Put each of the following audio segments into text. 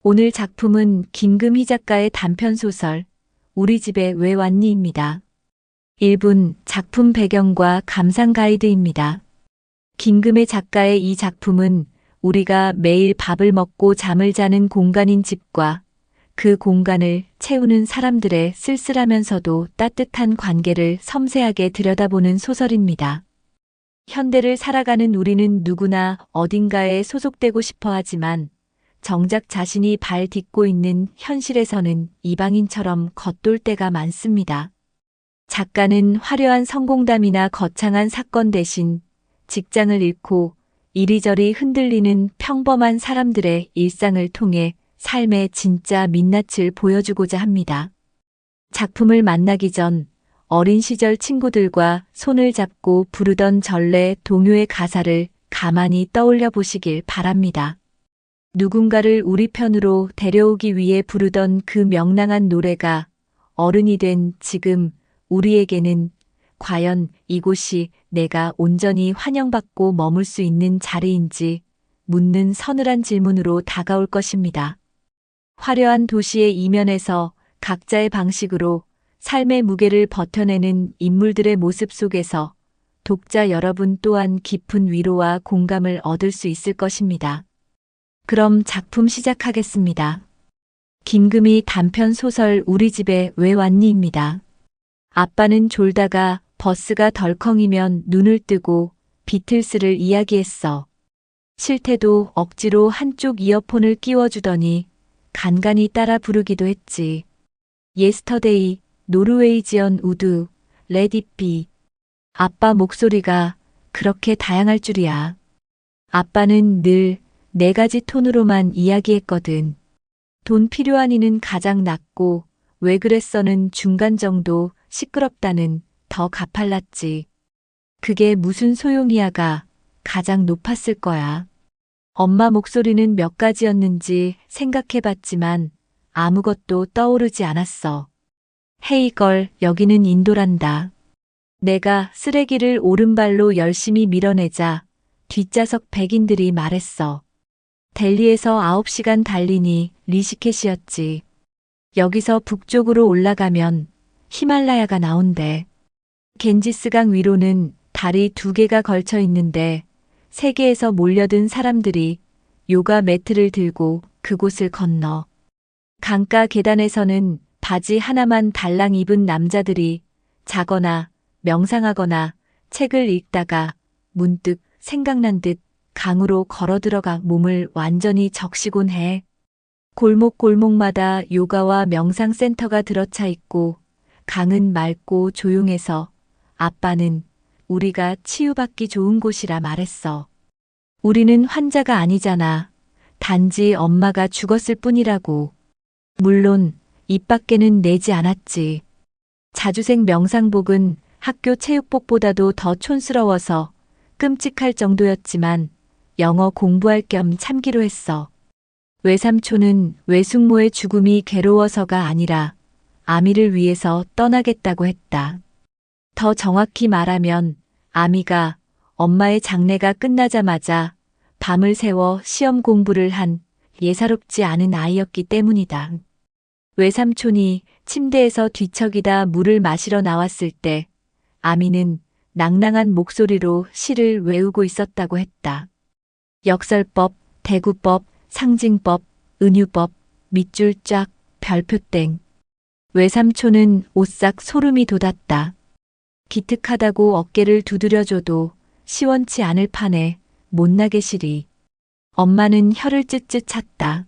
오늘 작품은 김금희 작가의 단편소설 우리 집에 왜 왔니입니다. 1분 작품 배경과 감상 가이드입니다. 김금희 작가의 이 작품은 우리가 매일 밥을 먹고 잠을 자는 공간인 집과 그 공간을 채우는 사람들의 쓸쓸하면서도 따뜻한 관계를 섬세하게 들여다보는 소설입니다. 현대를 살아가는 우리는 누구나 어딘가에 소속되고 싶어 하지만 정작 자신이 발 딛고 있는 현실에서는 이방인처럼 겉돌 때가 많습니다. 작가는 화려한 성공담이나 거창한 사건 대신 직장을 잃고 이리저리 흔들리는 평범한 사람들의 일상을 통해 삶의 진짜 민낯을 보여주고자 합니다. 작품을 만나기 전 어린 시절 친구들과 손을 잡고 부르던 전래 동요의 가사를 가만히 떠올려 보시길 바랍니다. 누군가를 우리 편으로 데려오기 위해 부르던 그 명랑한 노래가 어른이 된 지금 우리에게는 과연 이곳이 내가 온전히 환영받고 머물 수 있는 자리인지 묻는 서늘한 질문으로 다가올 것입니다. 화려한 도시의 이면에서 각자의 방식으로 삶의 무게를 버텨내는 인물들의 모습 속에서 독자 여러분 또한 깊은 위로와 공감을 얻을 수 있을 것입니다. 그럼 작품 시작하겠습니다. 김금희 단편 소설 우리 집에 왜 왔니입니다. 아빠는 졸다가 버스가 덜컹이면 눈을 뜨고 비틀스를 이야기했어. 싫대도 억지로 한쪽 이어폰을 끼워주더니 간간히 따라 부르기도 했지. 예스터데이, 노르웨이지언 우드, 레디 잇 비. 아빠 목소리가 그렇게 다양할 줄이야. 아빠는 늘 4가지 톤으로만 이야기했거든. 돈 필요하니는 가장 낮고 왜 그랬어는 중간 정도, 시끄럽다는 더 가팔랐지. 그게 무슨 소용이야가 가장 높았을 거야. 엄마 목소리는 몇 가지였는지 생각해봤지만 아무것도 떠오르지 않았어. 헤이 걸, 여기는 인도란다. 내가 쓰레기를 오른발로 열심히 밀어내자 뒷좌석 백인들이 말했어. 델리에서 9시간 달리니 리시케시였지. 여기서 북쪽으로 올라가면 히말라야가 나온대. 겐지스강 위로는 다리 2개가 걸쳐 있는데 세계에서 몰려든 사람들이 요가 매트를 들고 그곳을 건너. 강가 계단에서는 바지 하나만 달랑 입은 남자들이 자거나 명상하거나 책을 읽다가 문득 생각난 듯 강으로 걸어 들어가 몸을 완전히 적시곤 해. 골목골목마다 요가와 명상센터가 들어차 있고 강은 맑고 조용해서 아빠는 우리가 치유받기 좋은 곳이라 말했어. 우리는 환자가 아니잖아. 단지 엄마가 죽었을 뿐이라고. 물론 입 밖에는 내지 않았지. 자주색 명상복은 학교 체육복보다도 더 촌스러워서 끔찍할 정도였지만 영어 공부할 겸 참기로 했어. 외삼촌은 외숙모의 죽음이 괴로워서가 아니라 아미를 위해서 떠나겠다고 했다. 더 정확히 말하면 아미가 엄마의 장례가 끝나자마자 밤을 새워 시험 공부를 한 예사롭지 않은 아이였기 때문이다. 외삼촌이 침대에서 뒤척이다 물을 마시러 나왔을 때 아미는 낭낭한 목소리로 시를 외우고 있었다고 했다. 역설법, 대구법, 상징법, 은유법, 밑줄 쫙, 별표 땡. 외삼촌은 오싹 소름이 돋았다. 기특하다고 어깨를 두드려줘도 시원치 않을 판에 못나게 시리. 엄마는 혀를 쯧쯧 찼다.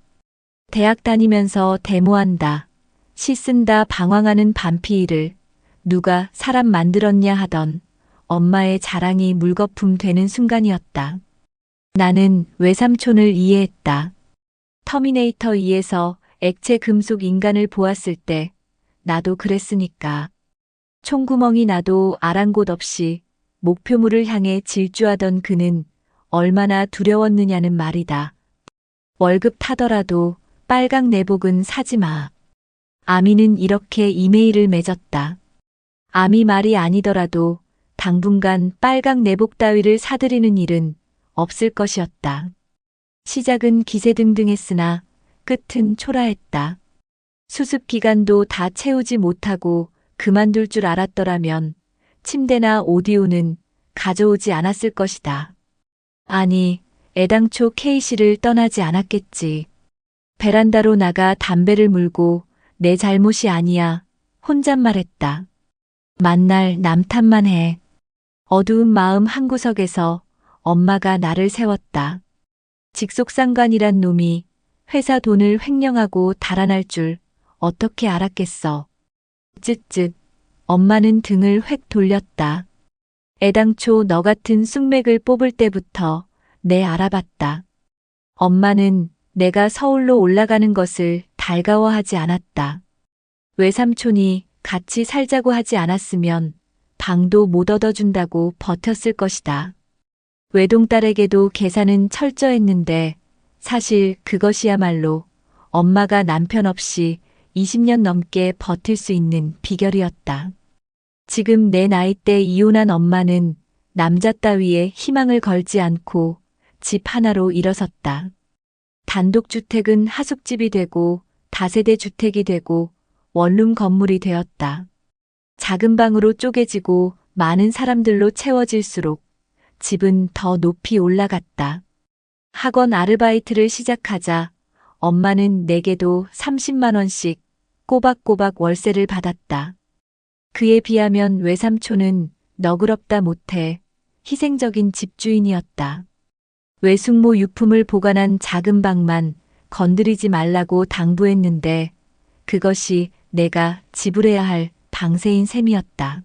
대학 다니면서 데모한다. 시 쓴다 방황하는 반피일을 누가 사람 만들었냐 하던 엄마의 자랑이 물거품 되는 순간이었다. 나는 외삼촌을 이해했다. 터미네이터 2에서 액체 금속 인간을 보았을 때 나도 그랬으니까. 총구멍이 나도 아랑곳 없이 목표물을 향해 질주하던 그는 얼마나 두려웠느냐는 말이다. 월급 타더라도 빨강 내복은 사지 마. 아미는 이렇게 이메일을 맺었다. 아미 말이 아니더라도 당분간 빨강 내복 따위를 사들이는 일은 없을 것이었다. 시작은 기세등등했으나 끝은 초라했다. 수습 기간도 다 채우지 못하고 그만둘 줄 알았더라면 침대나 오디오는 가져오지 않았을 것이다. 아니, 애당초 K씨를 떠나지 않았겠지. 베란다로 나가 담배를 물고 내 잘못이 아니야. 혼잣말했다. 만날 남탓만 해. 어두운 마음 한구석에서 엄마가 나를 세웠다. 직속상관이란 놈이 회사 돈을 횡령하고 달아날 줄 어떻게 알았겠어. 쯧쯧. 엄마는 등을 획 돌렸다. 애당초 너 같은 쑥맥을 뽑을 때부터 내 알아봤다. 엄마는 내가 서울로 올라가는 것을 달가워하지 않았다. 외삼촌이 같이 살자고 하지 않았으면 방도 못 얻어준다고 버텼을 것이다. 외동딸에게도 계산은 철저했는데 사실 그것이야말로 엄마가 남편 없이 20년 넘게 버틸 수 있는 비결이었다. 지금 내 나이때 이혼한 엄마는 남자 따위에 희망을 걸지 않고 집 하나로 일어섰다. 단독주택은 하숙집이 되고 다세대 주택이 되고 원룸 건물이 되었다. 작은 방으로 쪼개지고 많은 사람들로 채워질수록 집은 더 높이 올라갔다. 학원 아르바이트를 시작하자 엄마는 내게도 30만 원씩 꼬박꼬박 월세를 받았다. 그에 비하면 외삼촌은 너그럽다 못해 희생적인 집주인이었다. 외숙모 유품을 보관한 작은 방만 건드리지 말라고 당부했는데 그것이 내가 지불해야 할 방세인 셈이었다.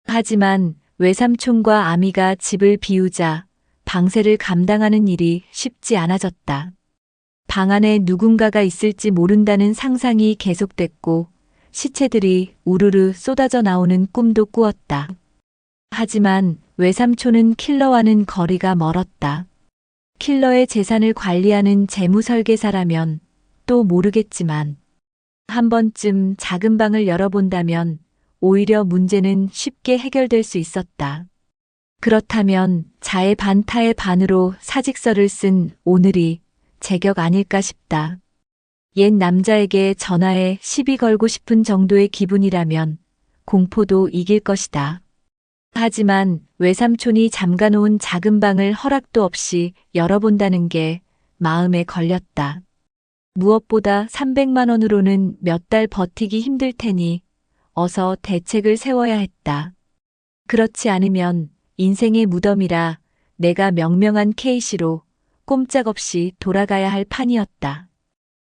하지만 외삼촌과 아미가 집을 비우자 방세를 감당하는 일이 쉽지 않아졌다. 방 안에 누군가가 있을지 모른다는 상상이 계속됐고 시체들이 우르르 쏟아져 나오는 꿈도 꾸었다. 하지만 외삼촌은 킬러와는 거리가 멀었다. 킬러의 재산을 관리하는 재무설계사라면 또 모르겠지만 한 번쯤 작은 방을 열어본다면 오히려 문제는 쉽게 해결될 수 있었다. 그렇다면 자의 반 타의 반으로 사직서를 쓴 오늘이 제격 아닐까 싶다. 옛 남자에게 전화해 시비 걸고 싶은 정도의 기분이라면 공포도 이길 것이다. 하지만 외삼촌이 잠가놓은 작은 방을 허락도 없이 열어본다는 게 마음에 걸렸다. 무엇보다 300만 원으로는 몇 달 버티기 힘들 테니 어서 대책을 세워야 했다. 그렇지 않으면 인생의 무덤이라 내가 명명한 K씨로 꼼짝없이 돌아가야 할 판이었다.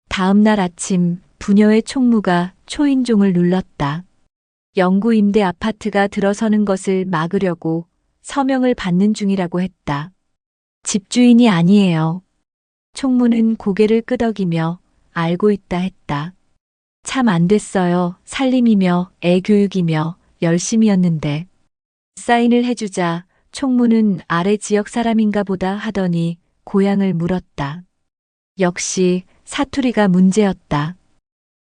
다음 날 아침 부녀의 총무가 초인종을 눌렀다. 영구 임대 아파트가 들어서는 것을 막으려고 서명을 받는 중이라고 했다. 집주인이 아니에요. 총무는 고개를 끄덕이며 알고 있다 했다. 참 안 됐어요. 살림이며 애 교육이며 열심이었는데. 사인을 해주자 총무는 아래 지역 사람인가 보다 하더니 고향을 물었다. 역시 사투리가 문제였다.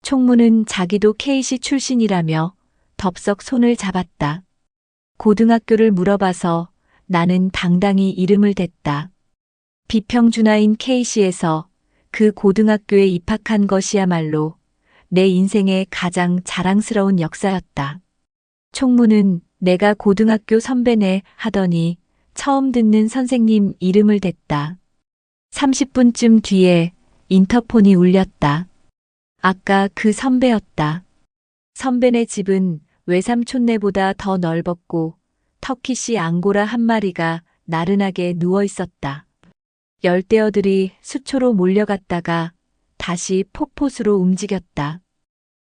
총무는 자기도 K씨 출신이라며 덥석 손을 잡았다. 고등학교를 물어봐서 나는 당당히 이름을 댔다. 비평준화인 K씨에서 그 고등학교에 입학한 것이야말로 내 인생의 가장 자랑스러운 역사였다. 총무는 내가 고등학교 선배네 하더니 처음 듣는 선생님 이름을 댔다. 30분쯤 뒤에 인터폰이 울렸다. 아까 그 선배였다. 선배네 집은 외삼촌네보다 더 넓었고 터키시 앙고라 한 마리가 나른하게 누워 있었다. 열대어들이 수초로 몰려갔다가 다시 폭포수로 움직였다.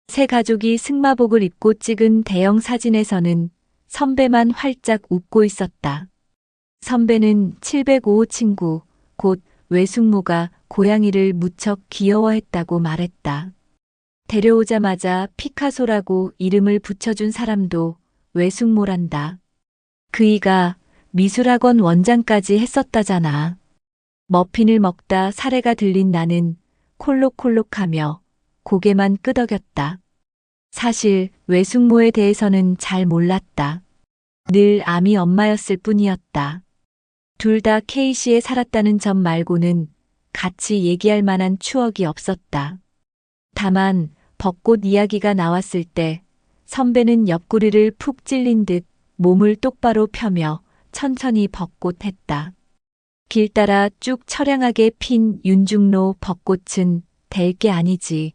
새 가족이 승마복을 입고 찍은 대형 사진에서는 선배만 활짝 웃고 있었다. 선배는 705호 친구, 곧 외숙모가 고양이를 무척 귀여워했다고 말했다. 데려오자마자 피카소라고 이름을 붙여준 사람도 외숙모란다. 그이가 미술학원 원장까지 했었다잖아. 머핀을 먹다 사례가 들린 나는 콜록콜록하며 고개만 끄덕였다. 사실 외숙모에 대해서는 잘 몰랐다. 늘 아미 엄마였을 뿐이었다. 둘 다 K씨에 살았다는 점 말고는 같이 얘기할 만한 추억이 없었다. 다만 벚꽃 이야기가 나왔을 때 선배는 옆구리를 푹 찔린 듯 몸을 똑바로 펴며 천천히 벚꽃했다. 길 따라 쭉 처량하게 핀 윤중로 벚꽃은 될 게 아니지.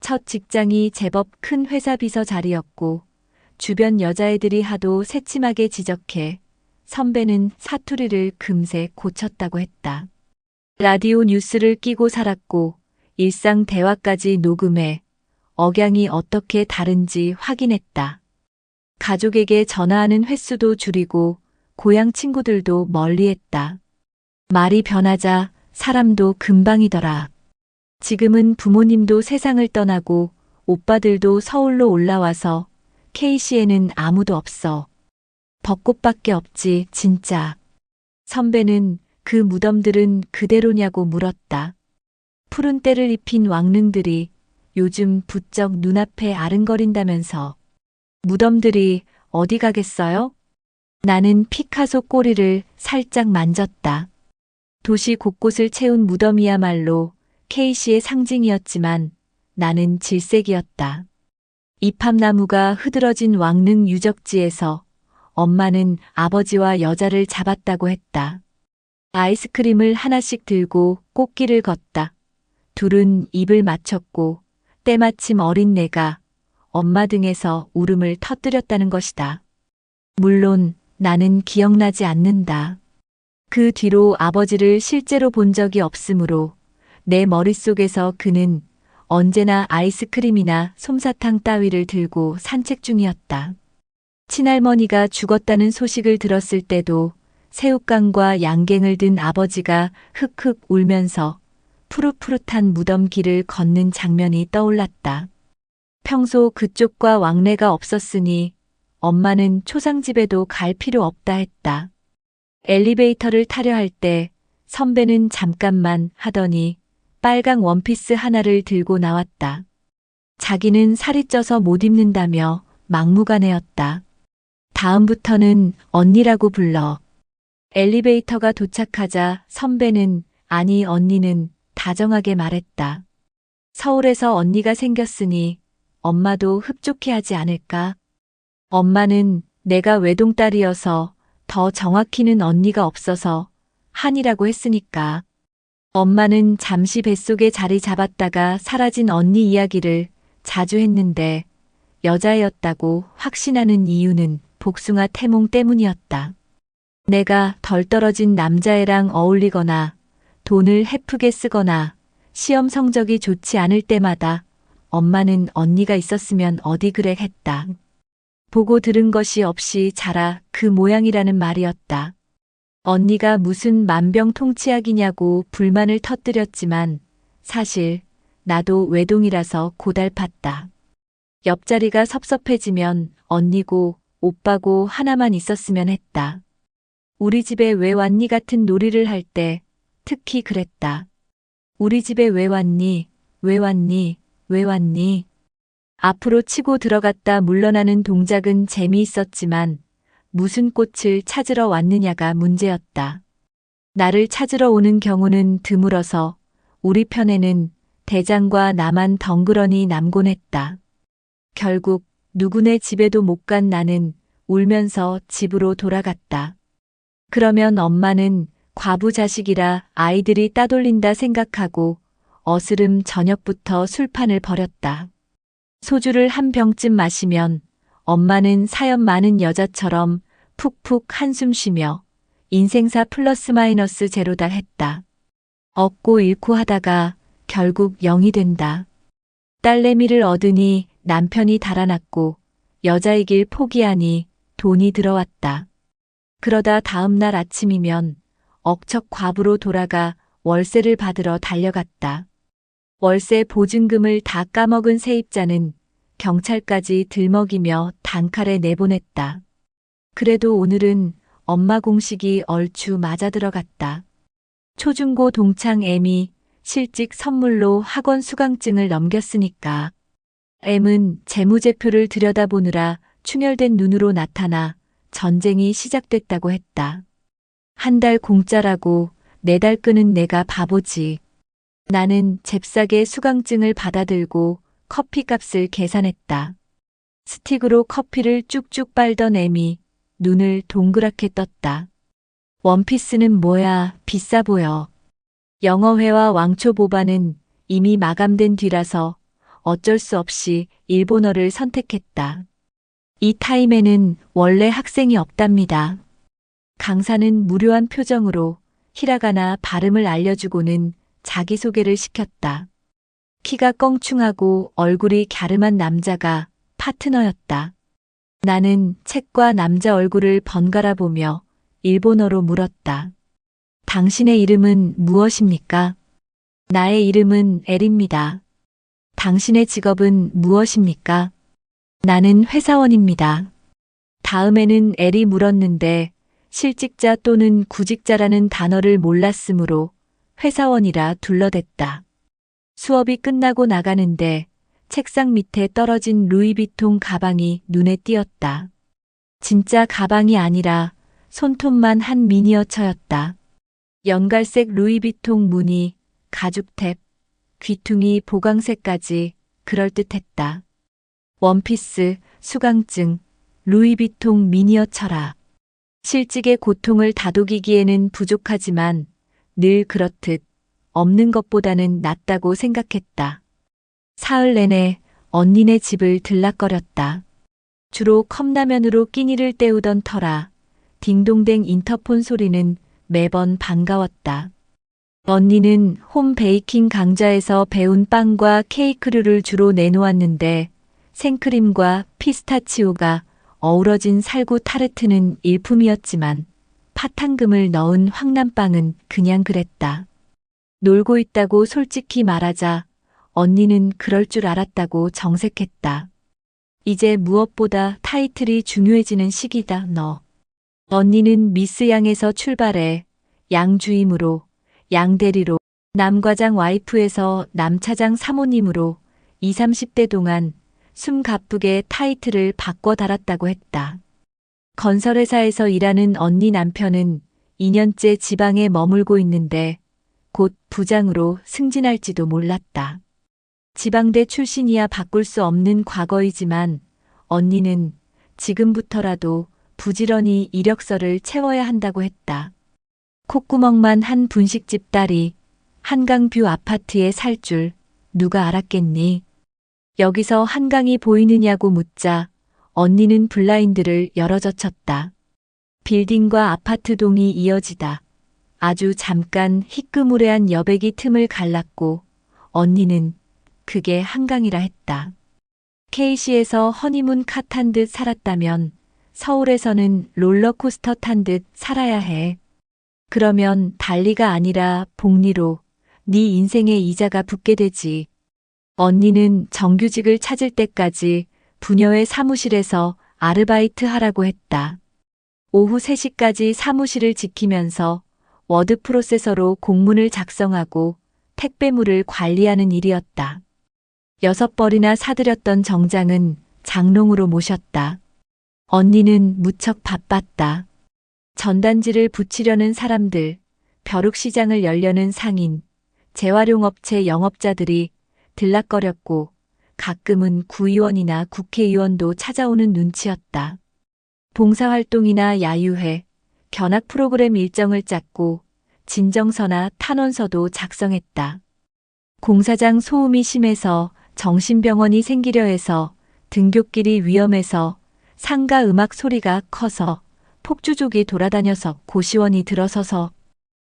첫 직장이 제법 큰 회사 비서 자리였고 주변 여자애들이 하도 새침하게 지적해 선배는 사투리를 금세 고쳤다고 했다. 라디오 뉴스를 끼고 살았고 일상 대화까지 녹음해 억양이 어떻게 다른지 확인했다. 가족에게 전화하는 횟수도 줄이고 고향 친구들도 멀리했다. 말이 변하자 사람도 금방이더라. 지금은 부모님도 세상을 떠나고 오빠들도 서울로 올라와서 K시에는 아무도 없어. 벚꽃밖에 없지 진짜. 선배는 그 무덤들은 그대로냐고 물었다. 푸른 때를 입힌 왕릉들이 요즘 부쩍 눈앞에 아른거린다면서. 무덤들이 어디 가겠어요? 나는 피카소 꼬리를 살짝 만졌다. 도시 곳곳을 채운 무덤이야말로 K시의 상징이었지만 나는 질색이었다. 이팝나무가 흐드러진 왕릉 유적지에서 엄마는 아버지와 여자를 잡았다고 했다. 아이스크림을 하나씩 들고 꽃길을 걷다. 둘은 입을 맞췄고 때마침 어린 내가 엄마 등에서 울음을 터뜨렸다는 것이다. 물론 나는 기억나지 않는다. 그 뒤로 아버지를 실제로 본 적이 없으므로 내 머릿속에서 그는 언제나 아이스크림이나 솜사탕 따위를 들고 산책 중이었다. 친할머니가 죽었다는 소식을 들었을 때도 새우깡과 양갱을 든 아버지가 흑흑 울면서 푸릇푸릇한 무덤 길을 걷는 장면이 떠올랐다. 평소 그쪽과 왕래가 없었으니 엄마는 초상집에도 갈 필요 없다 했다. 엘리베이터를 타려 할 때 선배는 잠깐만 하더니 빨강 원피스 하나를 들고 나왔다. 자기는 살이 쪄서 못 입는다며 막무가내였다. 다음부터는 언니라고 불러. 엘리베이터가 도착하자 선배는 아니 언니는 다정하게 말했다. 서울에서 언니가 생겼으니 엄마도 흡족해하지 않을까? 엄마는 내가 외동딸이어서 더 정확히는 언니가 없어서 한이라고 했으니까. 엄마는 잠시 뱃속에 자리 잡았다가 사라진 언니 이야기를 자주 했는데 여자애였다고 확신하는 이유는 복숭아 태몽 때문이었다. 내가 덜 떨어진 남자애랑 어울리거나 돈을 헤프게 쓰거나 시험 성적이 좋지 않을 때마다 엄마는 언니가 있었으면 어디 그래 했다. 보고 들은 것이 없이 자라 그 모양이라는 말이었다. 언니가 무슨 만병통치약이냐고 불만을 터뜨렸지만 사실 나도 외동이라서 고달팠다. 옆자리가 섭섭해지면 언니고 오빠고 하나만 있었으면 했다. 우리 집에 왜 왔니 같은 놀이를 할 때 특히 그랬다. 우리 집에 왜 왔니? 왜 왔니? 왜 왔니? 앞으로 치고 들어갔다 물러나는 동작은 재미있었지만 무슨 꽃을 찾으러 왔느냐가 문제였다. 나를 찾으러 오는 경우는 드물어서 우리 편에는 대장과 나만 덩그러니 남곤 했다. 결국 누구네 집에도 못 간 나는 울면서 집으로 돌아갔다. 그러면 엄마는 과부 자식이라 아이들이 따돌린다 생각하고 어스름 저녁부터 술판을 벌였다. 소주를 한 병쯤 마시면 엄마는 사연 많은 여자처럼 푹푹 한숨 쉬며 인생사 플러스 마이너스 제로다 했다. 얻고 잃고 하다가 결국 0이 된다. 딸내미를 얻으니 남편이 달아났고 여자이길 포기하니 돈이 들어왔다. 그러다 다음 날 아침이면 억척 과부로 돌아가 월세를 받으러 달려갔다. 월세 보증금을 다 까먹은 세입자는 경찰까지 들먹이며 단칼에 내보냈다. 그래도 오늘은 엄마 공식이 얼추 맞아들어갔다. 초중고 동창 M이 실직 선물로 학원 수강증을 넘겼으니까. M은 재무제표를 들여다보느라 충혈된 눈으로 나타나 전쟁이 시작됐다고 했다. 한 달 공짜라고 4달 끄는 내가 바보지. 나는 잽싸게 수강증을 받아들고 커피값을 계산했다. 스틱으로 커피를 쭉쭉 빨던 애미 눈을 동그랗게 떴다. 원피스는 뭐야, 비싸 보여. 영어회화 왕초 보반은 이미 마감된 뒤라서 어쩔 수 없이 일본어를 선택했다. 이 타임에는 원래 학생이 없답니다. 강사는 무료한 표정으로 히라가나 발음을 알려주고는 자기소개를 시켰다. 키가 껑충하고 얼굴이 갸름한 남자가 파트너였다. 나는 책과 남자 얼굴을 번갈아 보며 일본어로 물었다. 당신의 이름은 무엇입니까? 나의 이름은 엘입니다. 당신의 직업은 무엇입니까? 나는 회사원입니다. 다음에는 엘이 물었는데 실직자 또는 구직자라는 단어를 몰랐으므로 회사원이라 둘러댔다. 수업이 끝나고 나가는데 책상 밑에 떨어진 루이비통 가방이 눈에 띄었다. 진짜 가방이 아니라 손톱만 한 미니어처였다. 연갈색 루이비통 무늬, 가죽탭, 귀퉁이 보강색까지 그럴듯했다. 원피스, 수강증, 루이비통 미니어처라. 실직의 고통을 다독이기에는 부족하지만 늘 그렇듯 없는 것보다는 낫다고 생각했다. 사흘 내내 언니네 집을 들락거렸다. 주로 컵라면으로 끼니를 때우던 터라 딩동댕 인터폰 소리는 매번 반가웠다. 언니는 홈 베이킹 강좌에서 배운 빵과 케이크류를 주로 내놓았는데 생크림과 피스타치오가 어우러진 살구 타르트는 일품이었지만 파탄금을 넣은 황남빵은 그냥 그랬다. 놀고 있다고 솔직히 말하자 언니는 그럴 줄 알았다고 정색했다. 이제 무엇보다 타이틀이 중요해지는 시기다, 너. 언니는 미스 양에서 출발해 양주임으로, 양대리로, 남과장 와이프에서 남차장 사모님으로 20, 30대 동안 숨 가쁘게 타이틀을 바꿔 달았다고 했다. 건설회사에서 일하는 언니 남편은 2년째 지방에 머물고 있는데 곧 부장으로 승진할지도 몰랐다. 지방대 출신이야 바꿀 수 없는 과거이지만 언니는 지금부터라도 부지런히 이력서를 채워야 한다고 했다. 콧구멍만 한 분식집 딸이 한강뷰 아파트에 살 줄 누가 알았겠니? 여기서 한강이 보이느냐고 묻자 언니는 블라인드를 열어젖혔다. 빌딩과 아파트 동이 이어지다. 아주 잠깐 희끄무레한 여백이 틈을 갈랐고 언니는 그게 한강이라 했다. KC에서 허니문 카 탄 듯 살았다면 서울에서는 롤러코스터 탄 듯 살아야 해. 그러면 달리가 아니라 복리로 네 인생에 이자가 붙게 되지. 언니는 정규직을 찾을 때까지 부녀의 사무실에서 아르바이트 하라고 했다. 오후 3시까지 사무실을 지키면서 워드 프로세서로 공문을 작성하고 택배물을 관리하는 일이었다. 6벌이나 사들였던 정장은 장롱으로 모셨다. 언니는 무척 바빴다. 전단지를 붙이려는 사람들, 벼룩시장을 열려는 상인, 재활용업체 영업자들이 들락거렸고 가끔은 구의원이나 국회의원도 찾아오는 눈치였다. 봉사활동이나 야유회, 견학 프로그램 일정을 짰고 진정서나 탄원서도 작성했다. 공사장 소음이 심해서 정신병원이 생기려 해서 등굣길이 위험해서 상가 음악 소리가 커서 폭주족이 돌아다녀서 고시원이 들어서서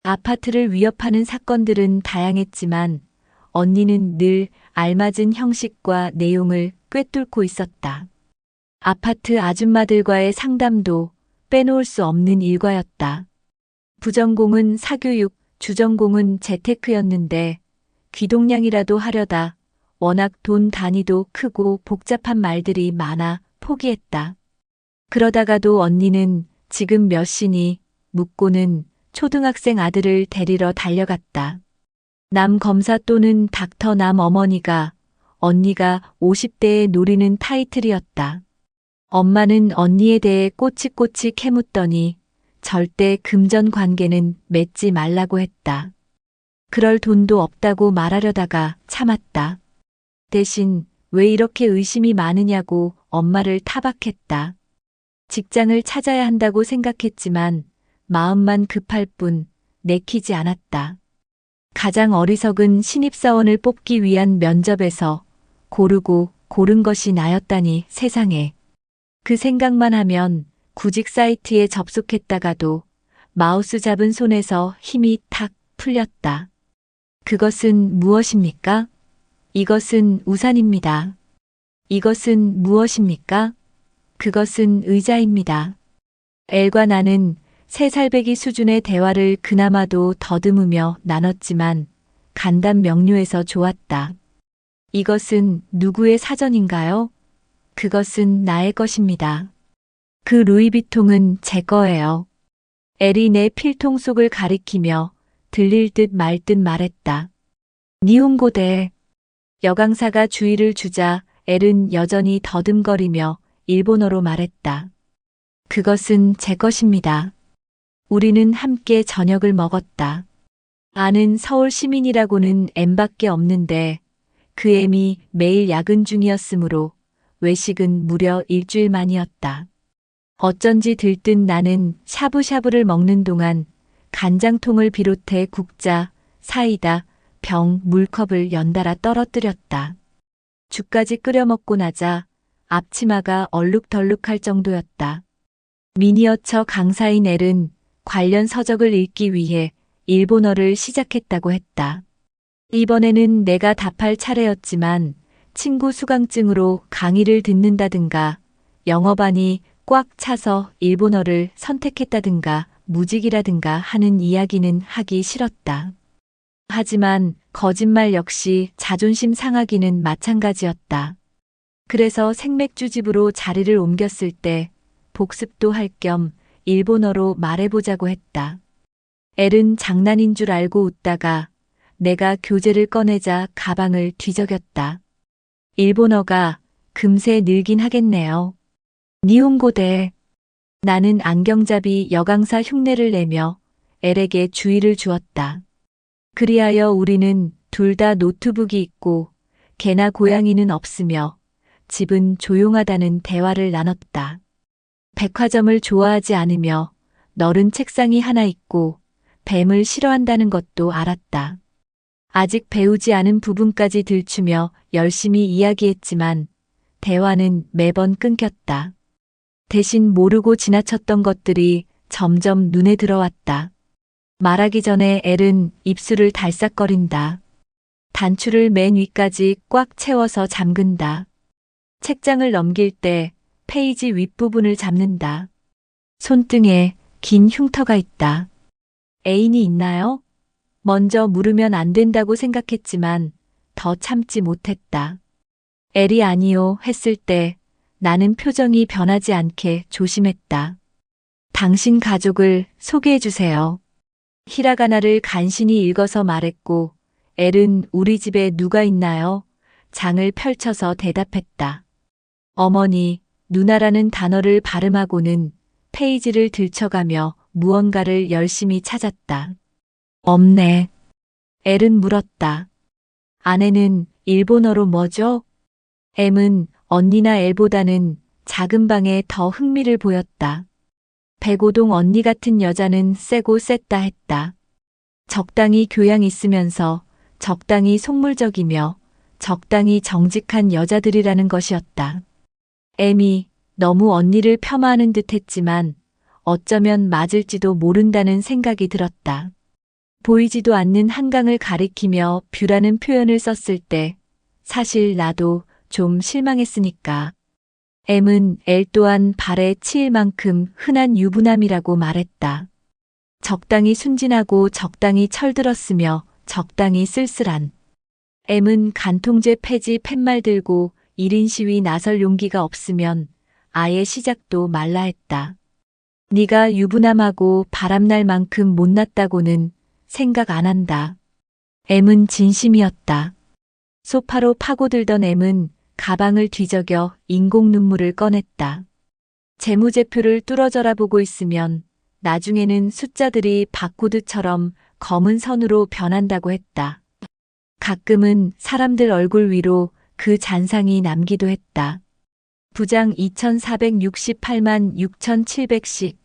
아파트를 위협하는 사건들은 다양했지만 언니는 늘 알맞은 형식과 내용을 꿰뚫고 있었다. 아파트 아줌마들과의 상담도 빼놓을 수 없는 일과였다. 부전공은 사교육, 주전공은 재테크였는데 귀동냥이라도 하려다 워낙 돈 단위도 크고 복잡한 말들이 많아 포기했다. 그러다가도 언니는 지금 몇 시니 묻고는 초등학생 아들을 데리러 달려갔다. 남 검사 또는 닥터 남 어머니가 언니가 50대에 노리는 타이틀이었다. 엄마는 언니에 대해 꼬치꼬치 캐묻더니 절대 금전 관계는 맺지 말라고 했다. 그럴 돈도 없다고 말하려다가 참았다. 대신 왜 이렇게 의심이 많으냐고 엄마를 타박했다. 직장을 찾아야 한다고 생각했지만 마음만 급할 뿐 내키지 않았다. 가장 어리석은 신입사원을 뽑기 위한 면접에서 고르고 고른 것이 나였다니 세상에. 그 생각만 하면 구직 사이트에 접속했다가도 마우스 잡은 손에서 힘이 탁 풀렸다. 그것은 무엇입니까? 이것은 우산입니다. 이것은 무엇입니까? 그것은 의자입니다. 엘과 나는 3살배기 수준의 대화를 그나마도 더듬으며 나눴지만 간단 명료해서 좋았다. 이것은 누구의 사전인가요? 그것은 나의 것입니다. 그 루이비통은 제 거예요. 엘이 내 필통 속을 가리키며 들릴 듯 말 듯 말했다. 니혼고대. 여강사가 주의를 주자 엘은 여전히 더듬거리며 일본어로 말했다. 그것은 제 것입니다. 우리는 함께 저녁을 먹었다. 아는 서울 시민이라고는 M밖에 없는데 그 M이 매일 야근 중이었으므로 외식은 무려 일주일 만이었다. 어쩐지 들뜬 나는 샤브샤브를 먹는 동안 간장통을 비롯해 국자, 사이다, 병, 물컵을 연달아 떨어뜨렸다. 죽까지 끓여 먹고 나자 앞치마가 얼룩덜룩할 정도였다. 미니어처 강사인 엘은 관련 서적을 읽기 위해 일본어를 시작했다고 했다. 이번에는 내가 답할 차례였지만 친구 수강증으로 강의를 듣는다든가 영어반이 꽉 차서 일본어를 선택했다든가 무직이라든가 하는 이야기는 하기 싫었다. 하지만 거짓말 역시 자존심 상하기는 마찬가지였다. 그래서 생맥주집으로 자리를 옮겼을 때 복습도 할 겸 일본어로 말해보자고 했다. 엘은 장난인 줄 알고 웃다가 내가 교재를 꺼내자 가방을 뒤적였다. 일본어가 금세 늘긴 하겠네요. 니혼고대. 나는 안경잡이 여강사 흉내를 내며 엘에게 주의를 주었다. 그리하여 우리는 둘 다 노트북이 있고 개나 고양이는 없으며 집은 조용하다는 대화를 나눴다. 백화점을 좋아하지 않으며 너른 책상이 하나 있고 뱀을 싫어한다는 것도 알았다. 아직 배우지 않은 부분까지 들추며 열심히 이야기했지만 대화는 매번 끊겼다. 대신 모르고 지나쳤던 것들이 점점 눈에 들어왔다. 말하기 전에 엘은 입술을 달싹거린다. 단추를 맨 위까지 꽉 채워서 잠근다. 책장을 넘길 때 페이지 윗부분을 잡는다. 손등에 긴 흉터가 있다. 애인이 있나요? 먼저 물으면 안 된다고 생각했지만 더 참지 못했다. 엘이 아니요 했을 때 나는 표정이 변하지 않게 조심했다. 당신 가족을 소개해 주세요. 히라가나를 간신히 읽어서 말했고 엘은 우리 집에 누가 있나요? 장을 펼쳐서 대답했다. 어머니, 누나라는 단어를 발음하고는 페이지를 들춰가며 무언가를 열심히 찾았다. 없네. 엘은 물었다. 아내는 일본어로 뭐죠? M은 언니나 엘보다는 작은 방에 더 흥미를 보였다. 백오동 언니 같은 여자는 세고 셌다 했다. 적당히 교양 있으면서 적당히 속물적이며 적당히 정직한 여자들이라는 것이었다. M이 너무 언니를 폄하하는 듯 했지만 어쩌면 맞을지도 모른다는 생각이 들었다. 보이지도 않는 한강을 가리키며 뷰라는 표현을 썼을 때 사실 나도 좀 실망했으니까. M은 엘 또한 발에 치일 만큼 흔한 유부남이라고 말했다. 적당히 순진하고 적당히 철들었으며 적당히 쓸쓸한. M은 간통죄 폐지 팻말 들고 1인 시위 나설 용기가 없으면 아예 시작도 말라 했다. 네가 유부남하고 바람날 만큼 못났다고는 생각 안 한다. M은 진심이었다. 소파로 파고들던 M은 가방을 뒤적여 인공 눈물을 꺼냈다. 재무제표를 뚫어져라 보고 있으면 나중에는 숫자들이 바코드처럼 검은 선으로 변한다고 했다. 가끔은 사람들 얼굴 위로 그 잔상이 남기도 했다. 부장 2468만 6710씩,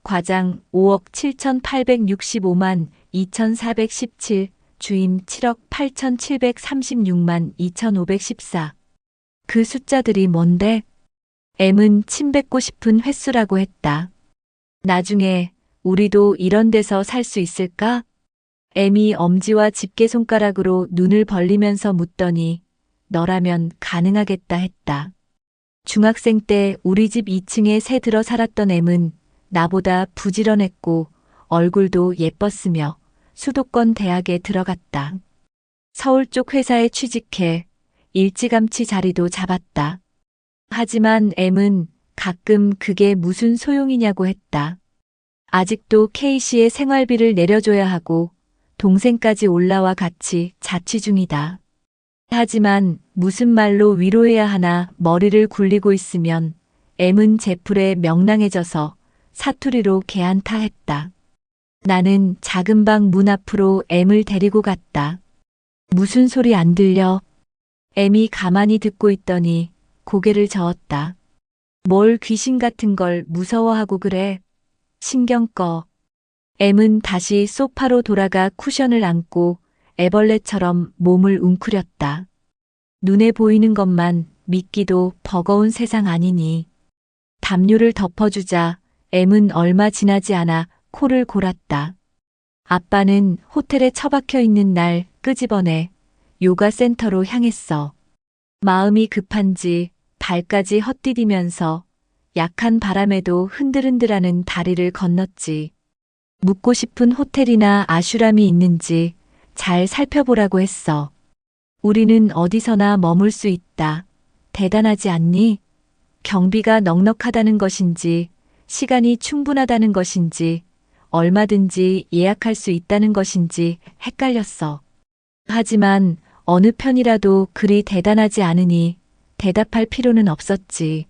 과장 5억 7865만 2417, 주임 7억 8736만 2514. 그 숫자들이 뭔데? M은 침 뱉고 싶은 횟수라고 했다. 나중에 우리도 이런 데서 살 수 있을까? M이 엄지와 집게손가락으로 눈을 벌리면서 묻더니 너라면 가능하겠다 했다. 중학생 때 우리 집 2층에 새 들어 살았던 M은 나보다 부지런했고 얼굴도 예뻤으며 수도권 대학에 들어갔다. 서울 쪽 회사에 취직해 일찌감치 자리도 잡았다. 하지만 M은 가끔 그게 무슨 소용이냐고 했다. 아직도 K씨의 생활비를 내려줘야 하고 동생까지 올라와 같이 자취 중이다. 하지만 무슨 말로 위로해야 하나 머리를 굴리고 있으면 M은 제풀에 명랑해져서 사투리로 개안타했다. 나는 작은 방 문 앞으로 M을 데리고 갔다. 무슨 소리 안 들려? M이 가만히 듣고 있더니 고개를 저었다. 뭘 귀신 같은 걸 무서워하고 그래? 신경 꺼. M은 다시 소파로 돌아가 쿠션을 안고 애벌레처럼 몸을 웅크렸다. 눈에 보이는 것만 믿기도 버거운 세상 아니니. 담요를 덮어주자 M은 얼마 지나지 않아 코를 골았다. 아빠는 호텔에 처박혀 있는 날 끄집어내 요가 센터로 향했어. 마음이 급한지 발까지 헛디디면서 약한 바람에도 흔들흔들하는 다리를 건넜지. 묵고 싶은 호텔이나 아슈람이 있는지 잘 살펴보라고 했어. 우리는 어디서나 머물 수 있다. 대단하지 않니? 경비가 넉넉하다는 것인지, 시간이 충분하다는 것인지, 얼마든지 예약할 수 있다는 것인지 헷갈렸어. 하지만 어느 편이라도 그리 대단하지 않으니 대답할 필요는 없었지.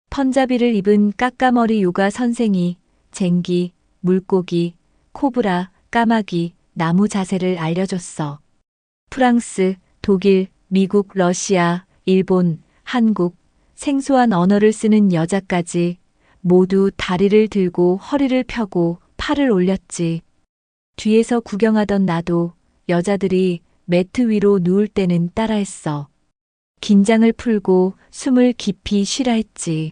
펀자비를 입은 까까머리 요가 선생이 쟁기, 물고기, 코브라, 까마귀, 나무 자세를 알려줬어. 프랑스, 독일, 미국, 러시아, 일본, 한국, 생소한 언어를 쓰는 여자까지 모두 다리를 들고 허리를 펴고 팔을 올렸지. 뒤에서 구경하던 나도 여자들이 매트 위로 누울 때는 따라했어. 긴장을 풀고 숨을 깊이 쉬라 했지.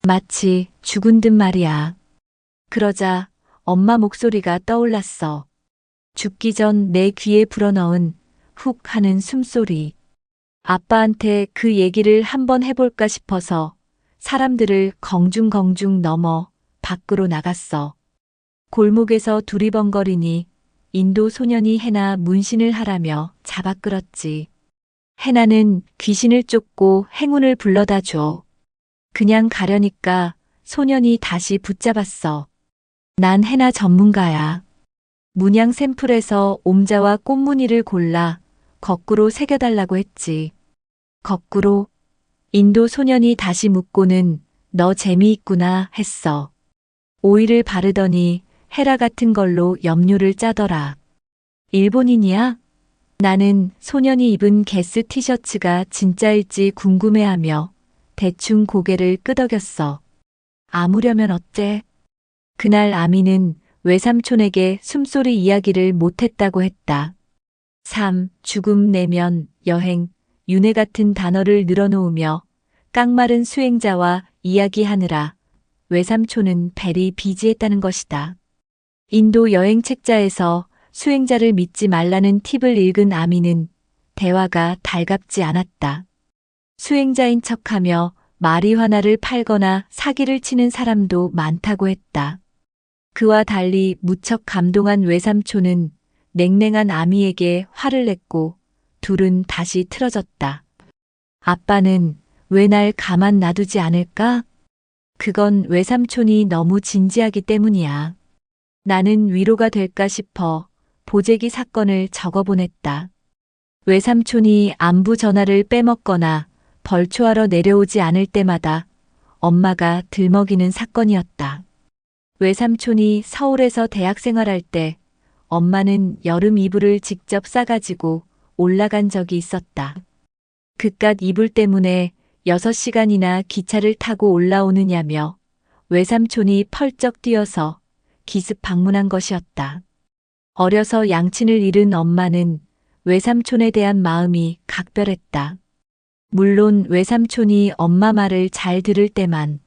마치 죽은 듯 말이야. 그러자 엄마 목소리가 떠올랐어. 죽기 전 내 귀에 불어넣은 훅 하는 숨소리. 아빠한테 그 얘기를 한번 해볼까 싶어서 사람들을 경중경중 넘어 밖으로 나갔어. 골목에서 두리번거리니 인도 소년이 해나 문신을 하라며 잡아 끌었지. 해나는 귀신을 쫓고 행운을 불러다 줘. 그냥 가려니까 소년이 다시 붙잡았어. 난 해나 전문가야. 문양 샘플에서 옴자와 꽃무늬를 골라 거꾸로 새겨달라고 했지. 거꾸로? 인도 소년이 다시 묻고는 너 재미있구나 했어. 오일을 바르더니 헤라 같은 걸로 염료를 짜더라. 일본인이야? 나는 소년이 입은 게스 티셔츠가 진짜일지 궁금해하며 대충 고개를 끄덕였어. 아무려면 어째? 그날 아미는 외삼촌에게 숨소리 이야기를 못했다고 했다. 삶, 죽음, 내면, 여행, 윤회 같은 단어를 늘어놓으며 깡마른 수행자와 이야기하느라 외삼촌은 벨이 비지했다는 것이다. 인도 여행 책자에서 수행자를 믿지 말라는 팁을 읽은 아미는 대화가 달갑지 않았다. 수행자인 척하며 마리화나를 팔거나 사기를 치는 사람도 많다고 했다. 그와 달리 무척 감동한 외삼촌은 냉랭한 아미에게 화를 냈고 둘은 다시 틀어졌다. 아빠는 왜 날 가만 놔두지 않을까? 그건 외삼촌이 너무 진지하기 때문이야. 나는 위로가 될까 싶어 보재기 사건을 적어보냈다. 외삼촌이 안부 전화를 빼먹거나 벌초하러 내려오지 않을 때마다 엄마가 들먹이는 사건이었다. 외삼촌이 서울에서 대학 생활할 때 엄마는 여름 이불을 직접 싸가지고 올라간 적이 있었다. 그깟 이불 때문에 6시간이나 기차를 타고 올라오느냐며 외삼촌이 펄쩍 뛰어서 기습 방문한 것이었다. 어려서 양친을 잃은 엄마는 외삼촌에 대한 마음이 각별했다. 물론 외삼촌이 엄마 말을 잘 들을 때만.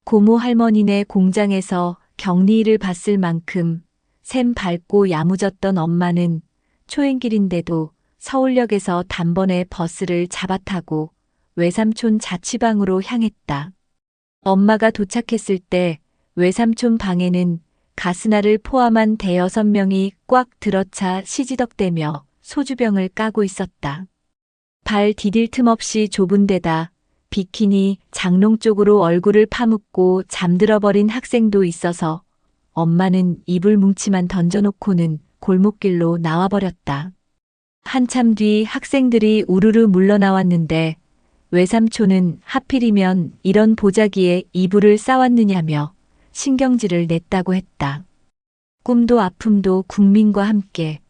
고모 할머니네 공장에서 격리일을 봤을 만큼 샘 밝고 야무졌던 엄마는 초행길인데도 서울역에서 단번에 버스를 잡아타고 외삼촌 자취방으로 향했다. 엄마가 도착했을 때 외삼촌 방에는 가스나를 포함한 대여섯 명이 꽉 들어차 시지덕대며 소주병을 까고 있었다. 발 디딜 틈 없이 좁은 데다 비키니 장롱 쪽으로 얼굴을 파묻고 잠들어버린 학생도 있어서 엄마는 이불 뭉치만 던져놓고는 골목길로 나와버렸다. 한참 뒤 학생들이 우르르 물러나왔는데 외삼촌은 하필이면 이런 보자기에 이불을 싸왔느냐며 신경질을 냈다고 했다. 꿈도 아픔도 국민과 함께.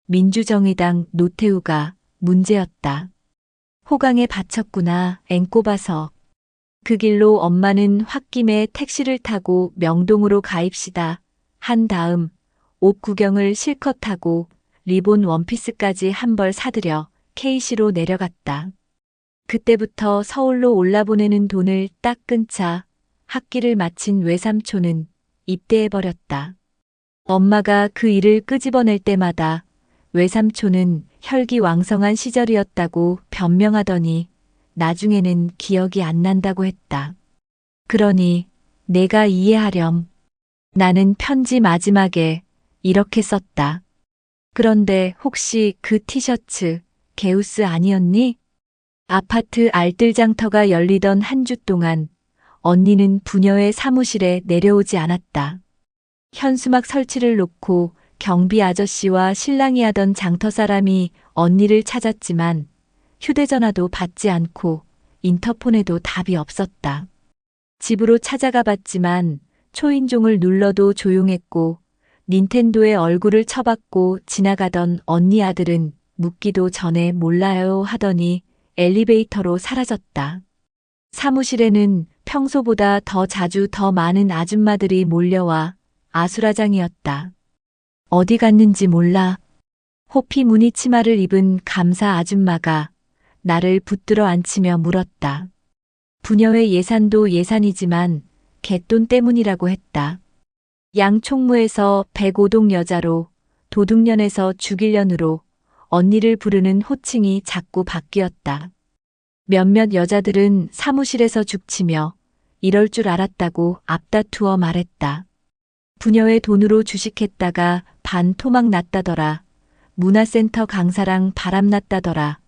민주정의당 노태우가 문제였다. 호강에 바쳤구나 앵꼬봐서. 그 길로 엄마는 홧김에 택시를 타고 명동으로 가입시다 한 다음 옷 구경을 실컷 하고 리본 원피스까지 한 벌 사들여 K시로 내려갔다. 그때부터 서울로 올라보내는 돈을 딱 끊자 학기를 마친 외삼촌은 입대해버렸다. 엄마가 그 일을 끄집어낼 때마다 외삼촌은 혈기왕성한 시절이었다고 변명하더니 나중에는 기억이 안 난다고 했다. 그러니 내가 이해하렴. 나는 편지 마지막에 이렇게 썼다. 그런데 혹시 그 티셔츠 게우스 아니었니? 아파트 알뜰장터가 열리던 한 주 동안 언니는 부녀의 사무실에 내려오지 않았다. 현수막 설치를 놓고 경비 아저씨와 신랑이 하던 장터 사람이 언니를 찾았지만 휴대전화도 받지 않고 인터폰에도 답이 없었다. 집으로 찾아가 봤지만 초인종을 눌러도 조용했고 닌텐도에 얼굴을 쳐박고 지나가던 언니 아들은 묻기도 전에 몰라요 하더니 엘리베이터로 사라졌다. 사무실에는 평소보다 더 자주 더 많은 아줌마들이 몰려와 아수라장이었다. 어디 갔는지 몰라. 호피 무늬 치마를 입은 감사 아줌마가 나를 붙들어 앉히며 물었다. 부녀회 예산도 예산이지만 갯돈 때문이라고 했다. 양총무에서 105동 여자로 도둑년에서 죽일년으로 언니를 부르는 호칭이 자꾸 바뀌었다. 몇몇 여자들은 사무실에서 죽치며 이럴 줄 알았다고 앞다투어 말했다. 부녀의 돈으로 주식했다가 반 토막 났다더라. 문화센터 강사랑 바람났다더라.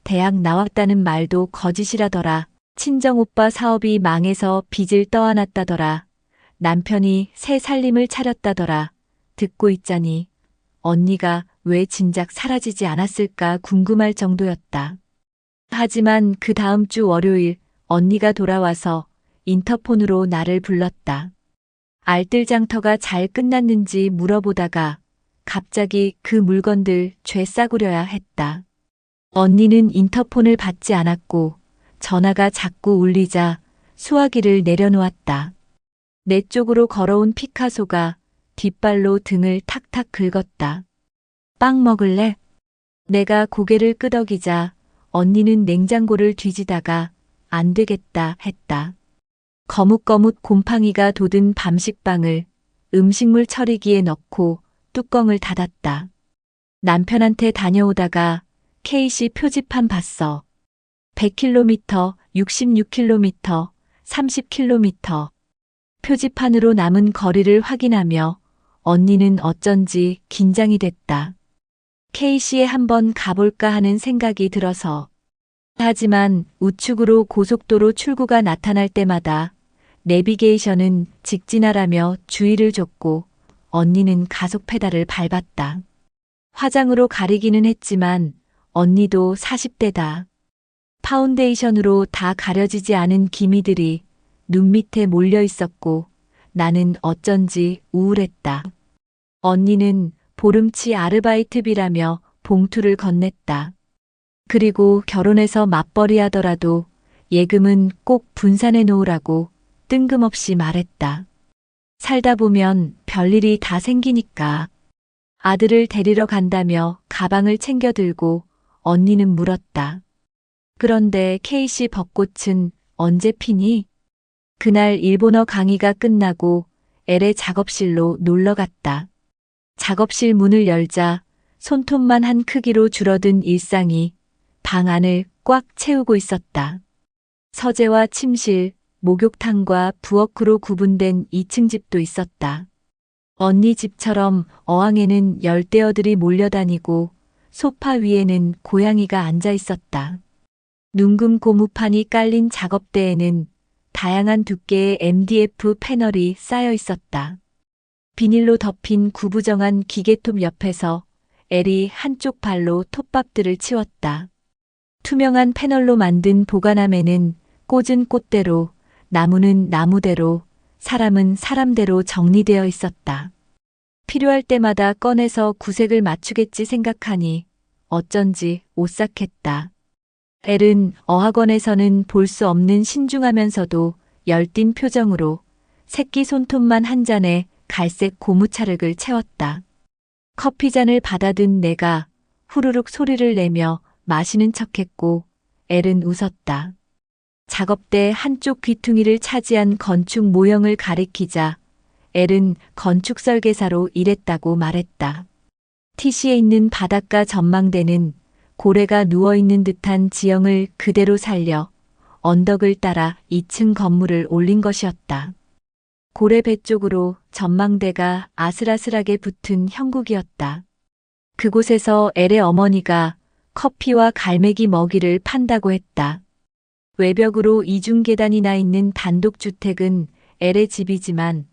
대학 나왔다는 말도 거짓이라더라. 친정오빠 사업이 망해서 빚을 떠안았다더라. 남편이 새 살림을 차렸다더라. 듣고 있자니 언니가 왜 진작 사라지지 않았을까 궁금할 정도였다. 하지만 그 다음 주 월요일 언니가 돌아와서 인터폰으로 나를 불렀다. 알뜰장터가 잘 끝났는지 물어보다가 갑자기 그 물건들 죄 싸구려야 했다. 언니는 인터폰을 받지 않았고 전화가 자꾸 울리자 수화기를 내려놓았다. 내 쪽으로 걸어온 피카소가 뒷발로 등을 탁탁 긁었다. 빵 먹을래? 내가 고개를 끄덕이자 언니는 냉장고를 뒤지다가 안 되겠다 했다. 거뭇거뭇 곰팡이가 돋은 밤식빵을 음식물 처리기에 넣고 뚜껑을 닫았다. 남편한테 다녀오다가 K시 표지판 봤어. 100km, 66km, 30km. 표지판으로 남은 거리를 확인하며 언니는 어쩐지 긴장이 됐다. K시에 한번 가볼까 하는 생각이 들어서. 하지만 우측으로 고속도로 출구가 나타날 때마다 내비게이션은 직진하라며 주의를 줬고 언니는 가속 페달을 밟았다. 화장으로 가리기는 했지만 언니도 40대다. 파운데이션으로 다 가려지지 않은 기미들이 눈 밑에 몰려 있었고 나는 어쩐지 우울했다. 언니는 보름치 아르바이트비라며 봉투를 건넸다. 그리고 결혼해서 맞벌이 하더라도 예금은 꼭 분산해 놓으라고 뜬금없이 말했다. 살다 보면 별일이 다 생기니까. 아들을 데리러 간다며 가방을 챙겨 들고 언니는 물었다. 그런데 K씨 벚꽃은 언제 피니? 그날 일본어 강의가 끝나고 엘의 작업실로 놀러 갔다. 작업실 문을 열자 손톱만 한 크기로 줄어든 일상이 방 안을 꽉 채우고 있었다. 서재와 침실, 목욕탕과 부엌으로 구분된 2층 집도 있었다. 언니 집처럼 어항에는 열대어들이 몰려다니고 소파 위에는 고양이가 앉아 있었다. 둥근 고무판이 깔린 작업대에는 다양한 두께의 MDF 패널이 쌓여 있었다. 비닐로 덮인 구부정한 기계톱 옆에서 엘이 한쪽 발로 톱밥들을 치웠다. 투명한 패널로 만든 보관함에는 꽂은 꽃대로, 나무는 나무대로, 사람은 사람대로 정리되어 있었다. 필요할 때마다 꺼내서 구색을 맞추겠지 생각하니 어쩐지 오싹했다. 엘은 어학원에서는 볼 수 없는 신중하면서도 열띤 표정으로 새끼 손톱만 한 잔에 갈색 고무차륵을 채웠다. 커피잔을 받아든 내가 후루룩 소리를 내며 마시는 척했고 엘은 웃었다. 작업대 한쪽 귀퉁이를 차지한 건축 모형을 가리키자 엘은 건축 설계사로 일했다고 말했다. TC에 있는 바닷가 전망대는 고래가 누워있는 듯한 지형을 그대로 살려 언덕을 따라 2층 건물을 올린 것이었다. 고래 배 쪽으로 전망대가 아슬아슬하게 붙은 형국이었다. 그곳에서 엘의 어머니가 커피와 갈매기 먹이를 판다고 했다. 외벽으로 이중계단이 나 있는 단독주택은 엘의 집이지만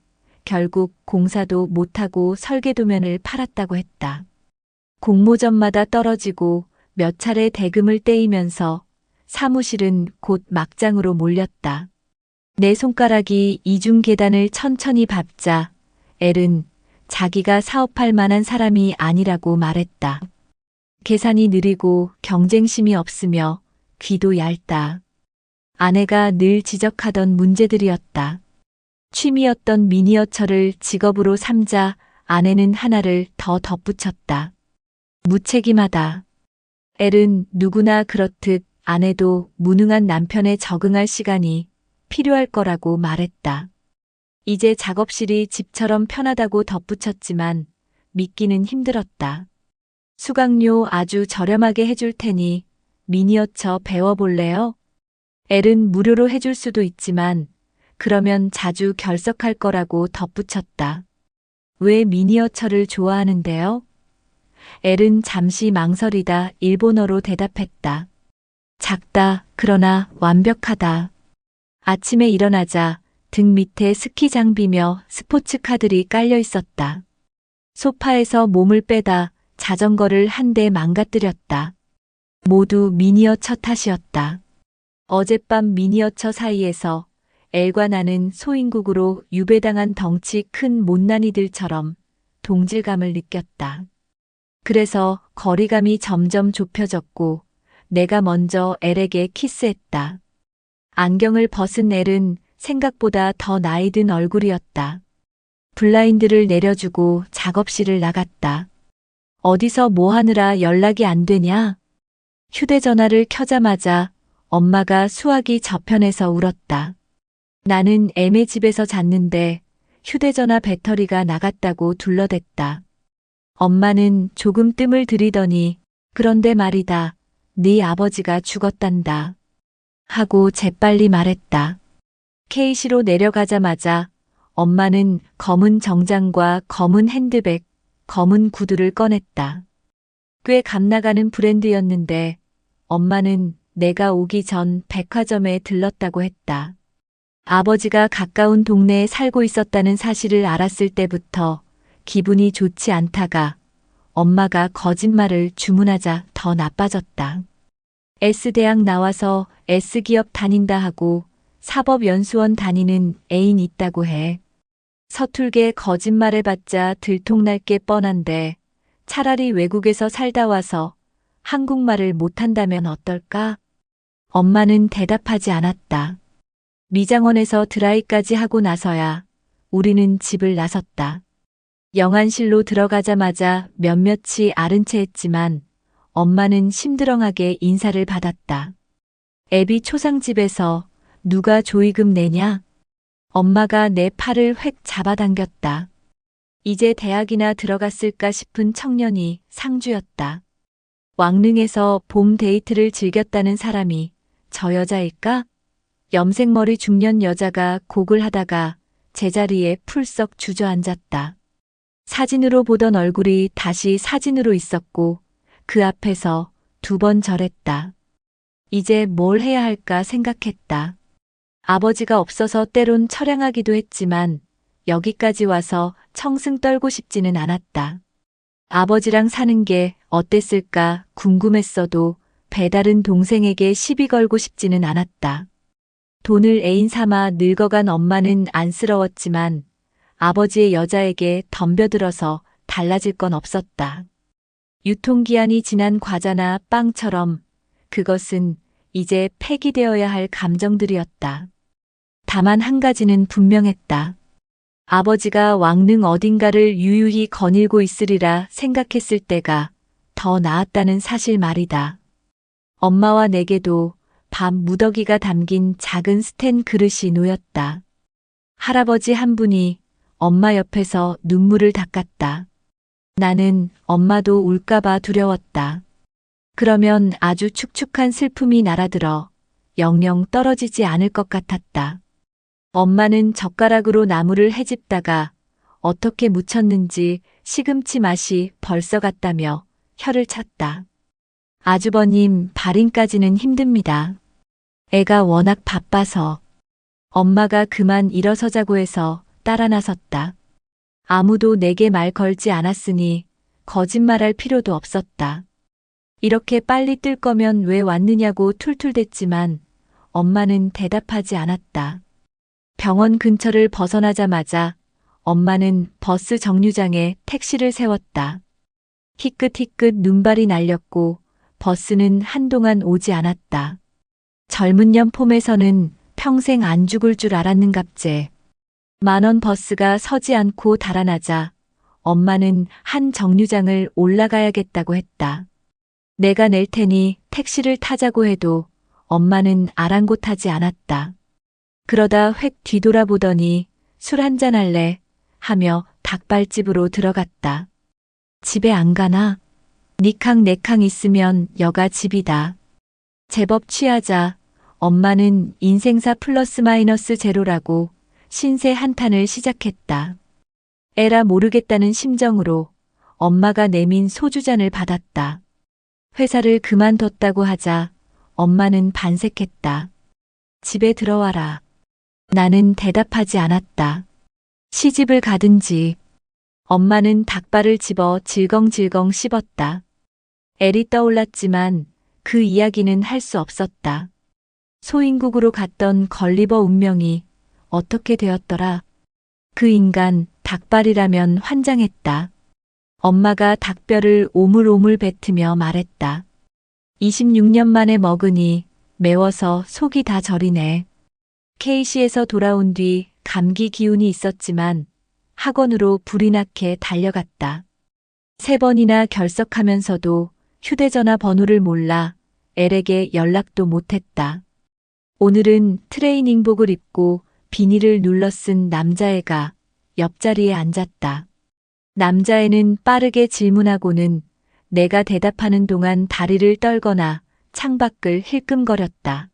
결국 공사도 못하고 설계도면을 팔았다고 했다. 공모전마다 떨어지고 몇 차례 대금을 떼이면서 사무실은 곧 막장으로 몰렸다. 내 손가락이 이중 계단을 천천히 밟자 엘은 자기가 사업할 만한 사람이 아니라고 말했다. 계산이 느리고 경쟁심이 없으며 귀도 얇다. 아내가 늘 지적하던 문제들이었다. 취미였던 미니어처를 직업으로 삼자 아내는 하나를 더 덧붙였다. 무책임하다. 엘은 누구나 그렇듯 아내도 무능한 남편에 적응할 시간이 필요할 거라고 말했다. 이제 작업실이 집처럼 편하다고 덧붙였지만 믿기는 힘들었다. 수강료 아주 저렴하게 해줄 테니 미니어처 배워볼래요? 엘은 무료로 해줄 수도 있지만 그러면 자주 결석할 거라고 덧붙였다. 왜 미니어처를 좋아하는데요? 엘은 잠시 망설이다 일본어로 대답했다. 작다, 그러나 완벽하다. 아침에 일어나자 등 밑에 스키 장비며 스포츠카들이 깔려 있었다. 소파에서 몸을 빼다 자전거를 한 대 망가뜨렸다. 모두 미니어처 탓이었다. 어젯밤 미니어처 사이에서 엘과 나는 소인국으로 유배당한 덩치 큰 못난이들처럼 동질감을 느꼈다. 그래서 거리감이 점점 좁혀졌고 내가 먼저 엘에게 키스했다. 안경을 벗은 엘은 생각보다 더 나이 든 얼굴이었다. 블라인드를 내려주고 작업실을 나갔다. 어디서 뭐 하느라 연락이 안 되냐? 휴대전화를 켜자마자 엄마가 수화기 저편에서 울었다. 나는 애매 집에서 잤는데 휴대전화 배터리가 나갔다고 둘러댔다. 엄마는 조금 뜸을 들이더니 그런데 말이다. 네 아버지가 죽었단다. 하고 재빨리 말했다. K시로 내려가자마자 엄마는 검은 정장과 검은 핸드백, 검은 구두를 꺼냈다. 꽤 값나가는 브랜드였는데 엄마는 내가 오기 전 백화점에 들렀다고 했다. 아버지가 가까운 동네에 살고 있었다는 사실을 알았을 때부터 기분이 좋지 않다가 엄마가 거짓말을 주문하자 더 나빠졌다. S대학 나와서 S기업 다닌다 하고 사법연수원 다니는 애인 있다고 해. 서툴게 거짓말해봤자 들통날 게 뻔한데 차라리 외국에서 살다 와서 한국말을 못한다면 어떨까? 엄마는 대답하지 않았다. 미장원에서 드라이까지 하고 나서야 우리는 집을 나섰다. 영안실로 들어가자마자 몇몇이 아른 채 했지만 엄마는 심드렁하게 인사를 받았다. 애비 초상집에서 누가 조의금 내냐? 엄마가 내 팔을 획 잡아당겼다. 이제 대학이나 들어갔을까 싶은 청년이 상주였다. 왕릉에서 봄 데이트를 즐겼다는 사람이 저 여자일까? 염색머리 중년 여자가 곡을 하다가 제자리에 풀썩 주저앉았다. 사진으로 보던 얼굴이 다시 사진으로 있었고 그 앞에서 2번 절했다. 이제 뭘 해야 할까 생각했다. 아버지가 없어서 때론 처량하기도 했지만 여기까지 와서 청승 떨고 싶지는 않았다. 아버지랑 사는 게 어땠을까 궁금했어도 배다른 동생에게 시비 걸고 싶지는 않았다. 돈을 애인 삼아 늙어간 엄마는 안쓰러웠지만 아버지의 여자에게 덤벼들어서 달라질 건 없었다. 유통기한이 지난 과자나 빵처럼 그것은 이제 폐기되어야 할 감정들이었다. 다만 한 가지는 분명했다. 아버지가 왕릉 어딘가를 유유히 거닐고 있으리라 생각했을 때가 더 나았다는 사실 말이다. 엄마와 내게도 밥 무더기가 담긴 작은 스텐 그릇이 놓였다. 할아버지 한 분이 엄마 옆에서 눈물을 닦았다. 나는 엄마도 울까봐 두려웠다. 그러면 아주 축축한 슬픔이 날아들어 영영 떨어지지 않을 것 같았다. 엄마는 젓가락으로 나무를 헤집다가 어떻게 묻혔는지 시금치 맛이 벌써 갔다며 혀를 찼다. 아주버님 발인까지는 힘듭니다. 애가 워낙 바빠서. 엄마가 그만 일어서자고 해서 따라 나섰다. 아무도 내게 말 걸지 않았으니 거짓말할 필요도 없었다. 이렇게 빨리 뜰 거면 왜 왔느냐고 툴툴댔지만 엄마는 대답하지 않았다. 병원 근처를 벗어나자마자 엄마는 버스 정류장에 택시를 세웠다. 희끗희끗 눈발이 날렸고 버스는 한동안 오지 않았다. 젊은 년 폼에서는 평생 안 죽을 줄 알았는갑제. 10,000원 버스가 서지 않고 달아나자 엄마는 한 정류장을 올라가야겠다고 했다. 내가 낼 테니 택시를 타자고 해도 엄마는 아랑곳하지 않았다. 그러다 획 뒤돌아보더니 술 한잔 할래 하며 닭발집으로 들어갔다. 집에 안 가나? 니캉 내캉 있으면 여가 집이다. 제법 취하자 엄마는 인생사 플러스 마이너스 제로라고 신세 한탄을 시작했다. 에라 모르겠다는 심정으로 엄마가 내민 소주잔을 받았다. 회사를 그만뒀다고 하자 엄마는 반색했다. 집에 들어와라. 나는 대답하지 않았다. 시집을 가든지. 엄마는 닭발을 집어 질겅질겅 씹었다. 애리 떠올랐지만 그 이야기는 할 수 없었다. 소인국으로 갔던 걸리버 운명이 어떻게 되었더라. 그 인간 닭발이라면 환장했다. 엄마가 닭뼈를 오물오물 뱉으며 말했다. 26년 만에 먹으니 매워서 속이 다 저리네. K시에서 돌아온 뒤 감기 기운이 있었지만 학원으로 불이 나게 달려갔다. 3번이나 결석하면서도 휴대전화 번호를 몰라 엘에게 연락도 못했다. 오늘은 트레이닝복을 입고 비닐을 눌러 쓴 남자애가 옆자리에 앉았다. 남자애는 빠르게 질문하고는 내가 대답하는 동안 다리를 떨거나 창밖을 힐끔거렸다.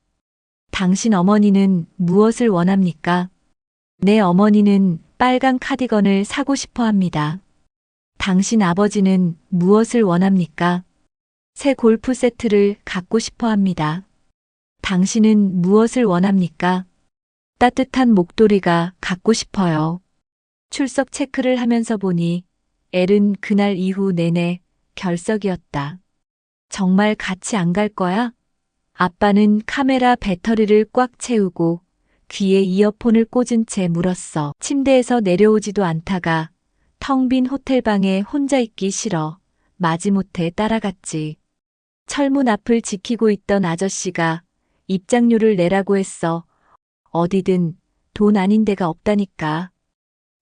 당신 어머니는 무엇을 원합니까? 내 어머니는 빨간 카디건을 사고 싶어 합니다. 당신 아버지는 무엇을 원합니까? 새 골프 세트를 갖고 싶어 합니다. 당신은 무엇을 원합니까? 따뜻한 목도리가 갖고 싶어요. 출석 체크를 하면서 보니 엘은 그날 이후 내내 결석이었다. 정말 같이 안 갈 거야? 아빠는 카메라 배터리를 꽉 채우고 귀에 이어폰을 꽂은 채 물었어. 침대에서 내려오지도 않다가 텅 빈 호텔방에 혼자 있기 싫어 마지못해 따라갔지. 철문 앞을 지키고 있던 아저씨가 입장료를 내라고 했어. 어디든 돈 아닌 데가 없다니까.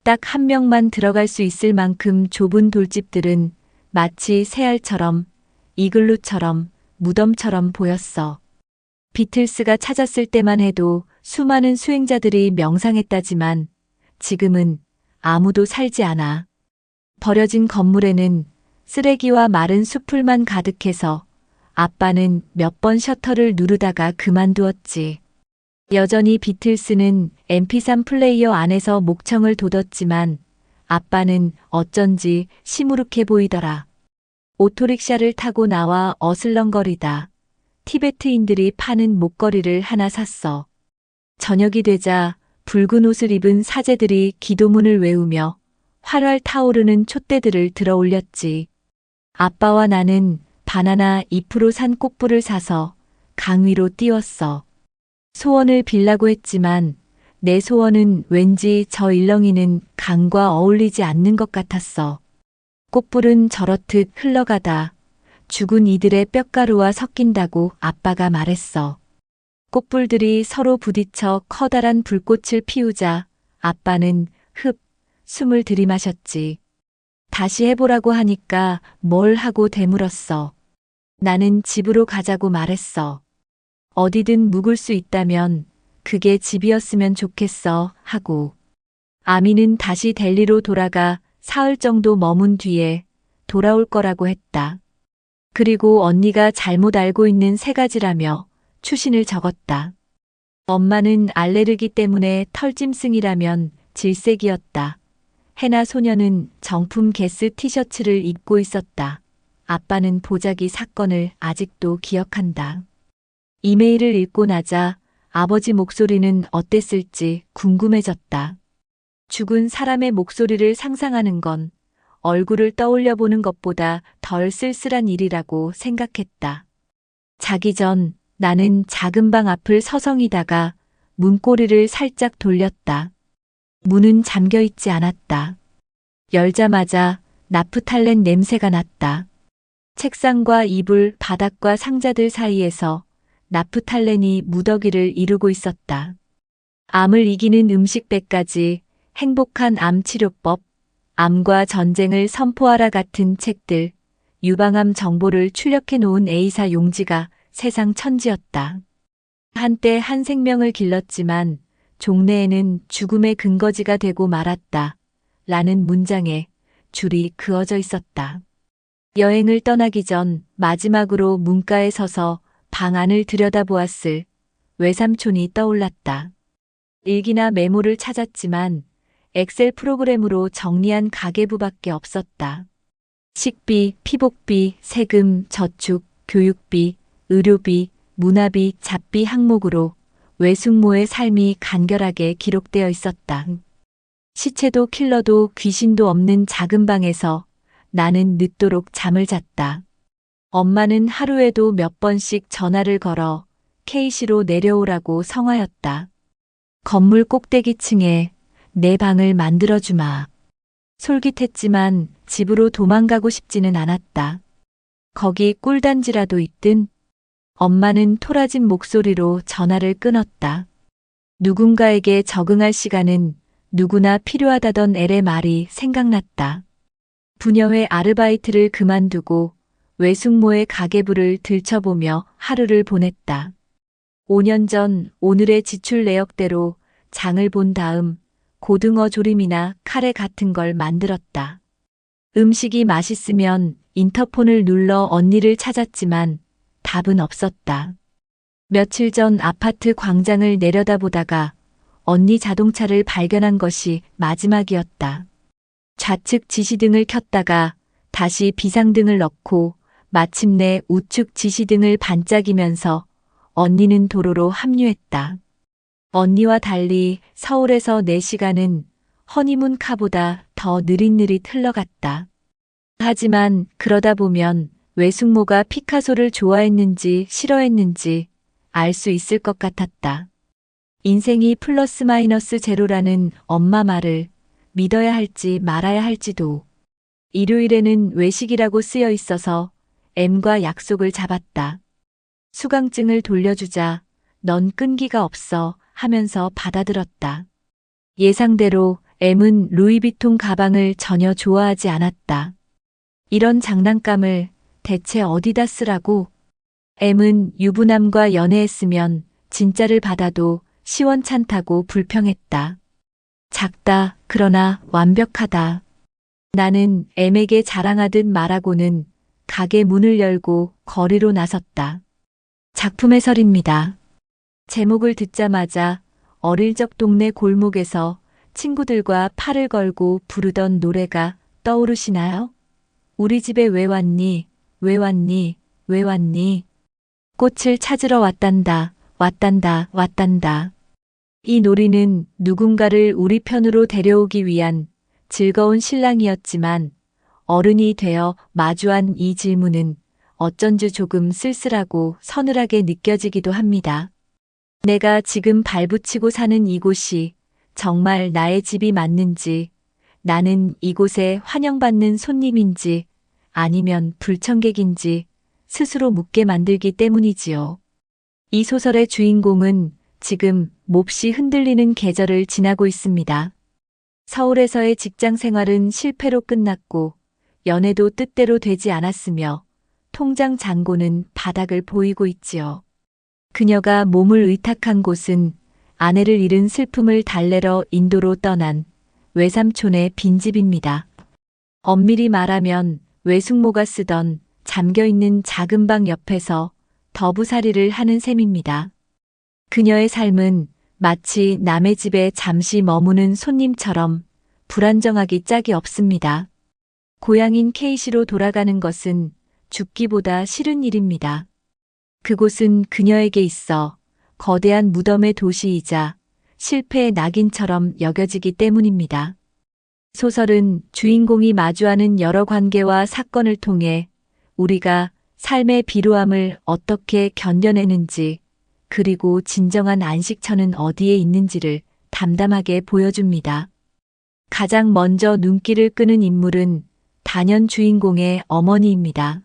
딱 한 명만 들어갈 수 있을 만큼 좁은 돌집들은 마치 새알처럼, 이글루처럼, 무덤처럼 보였어. 비틀스가 찾았을 때만 해도 수많은 수행자들이 명상했다지만 지금은 아무도 살지 않아. 버려진 건물에는 쓰레기와 마른 숲풀만 가득해서 아빠는 몇 번 셔터를 누르다가 그만두었지. 여전히 비틀스는 MP3 플레이어 안에서 목청을 돋웠지만 아빠는 어쩐지 시무룩해 보이더라. 오토릭샤를 타고 나와 어슬렁거리다 티베트인들이 파는 목걸이를 하나 샀어. 저녁이 되자 붉은 옷을 입은 사제들이 기도문을 외우며 활활 타오르는 촛대들을 들어 올렸지. 아빠와 나는 바나나 잎으로 산 꽃불을 사서 강 위로 띄웠어. 소원을 빌라고 했지만 내 소원은 왠지 저 일렁이는 강과 어울리지 않는 것 같았어. 꽃불은 저렇듯 흘러가다 죽은 이들의 뼈가루와 섞인다고 아빠가 말했어. 꽃불들이 서로 부딪혀 커다란 불꽃을 피우자 아빠는 흡 숨을 들이마셨지. 다시 해보라고 하니까 뭘 하고 되물었어. 나는 집으로 가자고 말했어. 어디든 묵을 수 있다면 그게 집이었으면 좋겠어 하고. 아미는 다시 델리로 돌아가 사흘 정도 머문 뒤에 돌아올 거라고 했다. 그리고 언니가 잘못 알고 있는 세 가지라며 추신을 적었다. 엄마는 알레르기 때문에 털짐승이라면 질색이었다. 해나 소녀는 정품 게스 티셔츠를 입고 있었다. 아빠는 보자기 사건을 아직도 기억한다. 이메일을 읽고 나자 아버지 목소리는 어땠을지 궁금해졌다. 죽은 사람의 목소리를 상상하는 건 얼굴을 떠올려 보는 것보다 덜 쓸쓸한 일이라고 생각했다. 자기 전 나는 작은 방 앞을 서성이다가 문고리를 살짝 돌렸다. 문은 잠겨 있지 않았다. 열자마자 나프탈렌 냄새가 났다. 책상과 이불, 바닥과 상자들 사이에서 나프탈렌이 무더기를 이루고 있었다. 암을 이기는 음식배까지, 행복한 암치료법, 암과 전쟁을 선포하라 같은 책들, 유방암 정보를 출력해 놓은 A사 용지가 세상 천지였다. 한때 한 생명을 길렀지만 종래에는 죽음의 근거지가 되고 말았다. 라는 문장에 줄이 그어져 있었다. 여행을 떠나기 전 마지막으로 문가에 서서 방 안을 들여다보았을 외삼촌이 떠올랐다. 일기나 메모를 찾았지만 엑셀 프로그램으로 정리한 가계부밖에 없었다. 식비, 피복비, 세금, 저축, 교육비, 의료비, 문화비, 잡비 항목으로 외숙모의 삶이 간결하게 기록되어 있었다. 시체도 킬러도 귀신도 없는 작은 방에서 나는 늦도록 잠을 잤다. 엄마는 하루에도 몇 번씩 전화를 걸어 K시로 내려오라고 성화였다. 건물 꼭대기층에 내 방을 만들어주마. 솔깃했지만 집으로 도망가고 싶지는 않았다. 거기 꿀단지라도 있든. 엄마는 토라진 목소리로 전화를 끊었다. 누군가에게 적응할 시간은 누구나 필요하다던 엘의 말이 생각났다. 부녀회 아르바이트를 그만두고 외숙모의 가계부를 들춰보며 하루를 보냈다. 5년 전 오늘의 지출 내역대로 장을 본 다음 고등어 조림이나 카레 같은 걸 만들었다. 음식이 맛있으면 인터폰을 눌러 언니를 찾았지만 답은 없었다. 며칠 전 아파트 광장을 내려다보다가 언니 자동차를 발견한 것이 마지막이었다. 좌측 지시등을 켰다가 다시 비상등을 넣고 마침내 우측 지시등을 반짝이면서 언니는 도로로 합류했다. 언니와 달리 서울에서 4시간은 허니문 카보다 더 느릿느릿 흘러갔다. 하지만 그러다 보면 외숙모가 피카소를 좋아했는지 싫어했는지 알 수 있을 것 같았다. 인생이 플러스 마이너스 제로라는 엄마 말을 믿어야 할지 말아야 할지도 일요일에는 외식이라고 쓰여 있어서 M과 약속을 잡았다. 수강증을 돌려주자 넌 끈기가 없어 하면서 받아들었다. 예상대로 M은 루이비통 가방을 전혀 좋아하지 않았다. 이런 장난감을 대체 어디다 쓰라고? M은 유부남과 연애했으면 진짜를 받아도 시원찮다고 불평했다. 작다, 그러나 완벽하다. 나는 M에게 자랑하듯 말하고는 가게 문을 열고 거리로 나섰다. 작품 해설입니다. 제목을 듣자마자 어릴 적 동네 골목에서 친구들과 팔을 걸고 부르던 노래가 떠오르시나요? 우리 집에 왜 왔니? 왜 왔니? 왜 왔니? 꽃을 찾으러 왔단다. 왔단다. 왔단다. 이 놀이는 누군가를 우리 편으로 데려오기 위한 즐거운 실랑이었지만 어른이 되어 마주한 이 질문은 어쩐지 조금 쓸쓸하고 서늘하게 느껴지기도 합니다. 내가 지금 발붙이고 사는 이곳이 정말 나의 집이 맞는지, 나는 이곳에 환영받는 손님인지 아니면 불청객인지 스스로 묻게 만들기 때문이지요. 이 소설의 주인공은 지금 몹시 흔들리는 계절을 지나고 있습니다. 서울에서의 직장 생활은 실패로 끝났고 연애도 뜻대로 되지 않았으며 통장 잔고는 바닥을 보이고 있지요. 그녀가 몸을 의탁한 곳은 아내를 잃은 슬픔을 달래러 인도로 떠난 외삼촌의 빈집입니다. 엄밀히 말하면 외숙모가 쓰던 잠겨있는 작은 방 옆에서 더부살이를 하는 셈입니다. 그녀의 삶은 마치 남의 집에 잠시 머무는 손님처럼 불안정하기 짝이 없습니다. 고향인 K시로 돌아가는 것은 죽기보다 싫은 일입니다. 그곳은 그녀에게 있어 거대한 무덤의 도시이자 실패의 낙인처럼 여겨지기 때문입니다. 소설은 주인공이 마주하는 여러 관계와 사건을 통해 우리가 삶의 비루함을 어떻게 견뎌내는지, 그리고 진정한 안식처는 어디에 있는지를 담담하게 보여줍니다. 가장 먼저 눈길을 끄는 인물은 단연 주인공의 어머니입니다.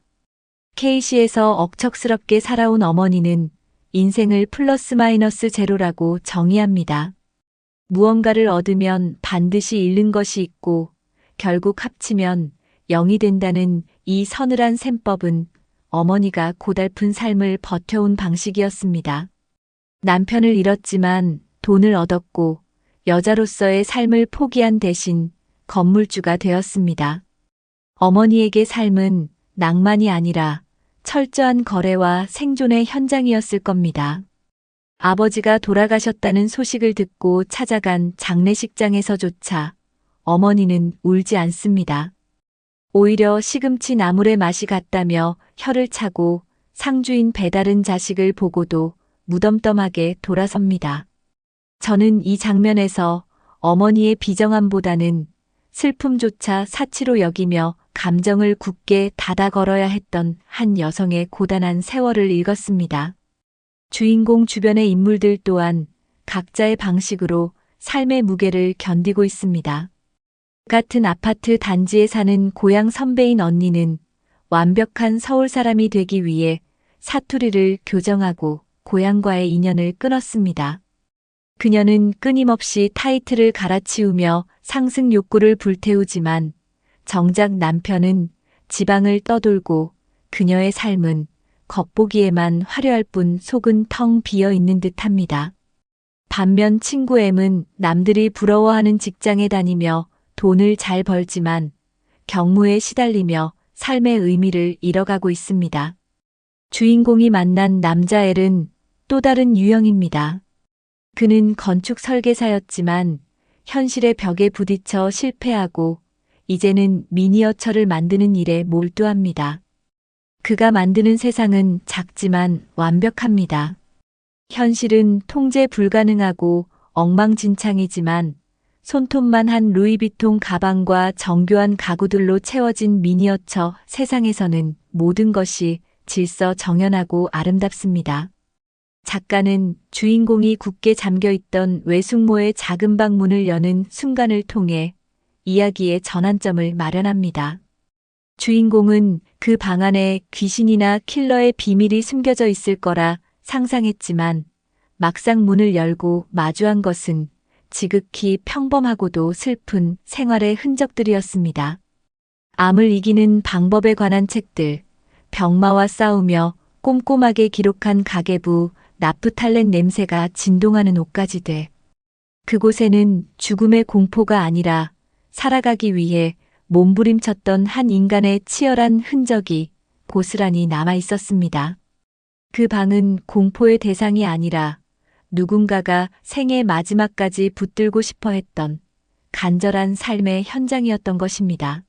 K시에서 억척스럽게 살아온 어머니는 인생을 플러스 마이너스 제로라고 정의합니다. 무언가를 얻으면 반드시 잃는 것이 있고 결국 합치면 0이 된다는 이 서늘한 셈법은 어머니가 고달픈 삶을 버텨온 방식이었습니다. 남편을 잃었지만 돈을 얻었고 여자로서의 삶을 포기한 대신 건물주가 되었습니다. 어머니에게 삶은 낭만이 아니라 철저한 거래와 생존의 현장이었을 겁니다. 아버지가 돌아가셨다는 소식을 듣고 찾아간 장례식장에서조차 어머니는 울지 않습니다. 오히려 시금치 나물의 맛이 같다며 혀를 차고 상주인 배다른 자식을 보고도 무덤덤하게 돌아섭니다. 저는 이 장면에서 어머니의 비정함보다는 슬픔조차 사치로 여기며 감정을 굳게 닫아 걸어야 했던 한 여성의 고단한 세월을 읽었습니다. 주인공 주변의 인물들 또한 각자의 방식으로 삶의 무게를 견디고 있습니다. 같은 아파트 단지에 사는 고향 선배인 언니는 완벽한 서울 사람이 되기 위해 사투리를 교정하고 고향과의 인연을 끊었습니다. 그녀는 끊임없이 타이틀을 갈아치우며 상승 욕구를 불태우지만 정작 남편은 지방을 떠돌고 그녀의 삶은 겉보기에만 화려할 뿐 속은 텅 비어 있는 듯합니다. 반면 친구 M은 남들이 부러워하는 직장에 다니며 돈을 잘 벌지만 경무에 시달리며 삶의 의미를 잃어가고 있습니다. 주인공이 만난 남자 L은 또 다른 유형입니다. 그는 건축 설계사였지만 현실의 벽에 부딪혀 실패하고 이제는 미니어처를 만드는 일에 몰두합니다. 그가 만드는 세상은 작지만 완벽합니다. 현실은 통제 불가능하고 엉망진창이지만 손톱만 한 루이비통 가방과 정교한 가구들로 채워진 미니어처 세상에서는 모든 것이 질서정연하고 아름답습니다. 작가는 주인공이 굳게 잠겨있던 외숙모의 작은 방 문을 여는 순간을 통해 이야기의 전환점을 마련합니다. 주인공은 그 방 안에 귀신이나 킬러의 비밀이 숨겨져 있을 거라 상상했지만 막상 문을 열고 마주한 것은 지극히 평범하고도 슬픈 생활의 흔적들이었습니다. 암을 이기는 방법에 관한 책들, 병마와 싸우며 꼼꼼하게 기록한 가계부, 나프탈렌 냄새가 진동하는 옷가지들. 그곳에는 죽음의 공포가 아니라 살아가기 위해 몸부림쳤던 한 인간의 치열한 흔적이 고스란히 남아 있었습니다. 그 방은 공포의 대상이 아니라 누군가가 생의 마지막까지 붙들고 싶어 했던 간절한 삶의 현장이었던 것입니다.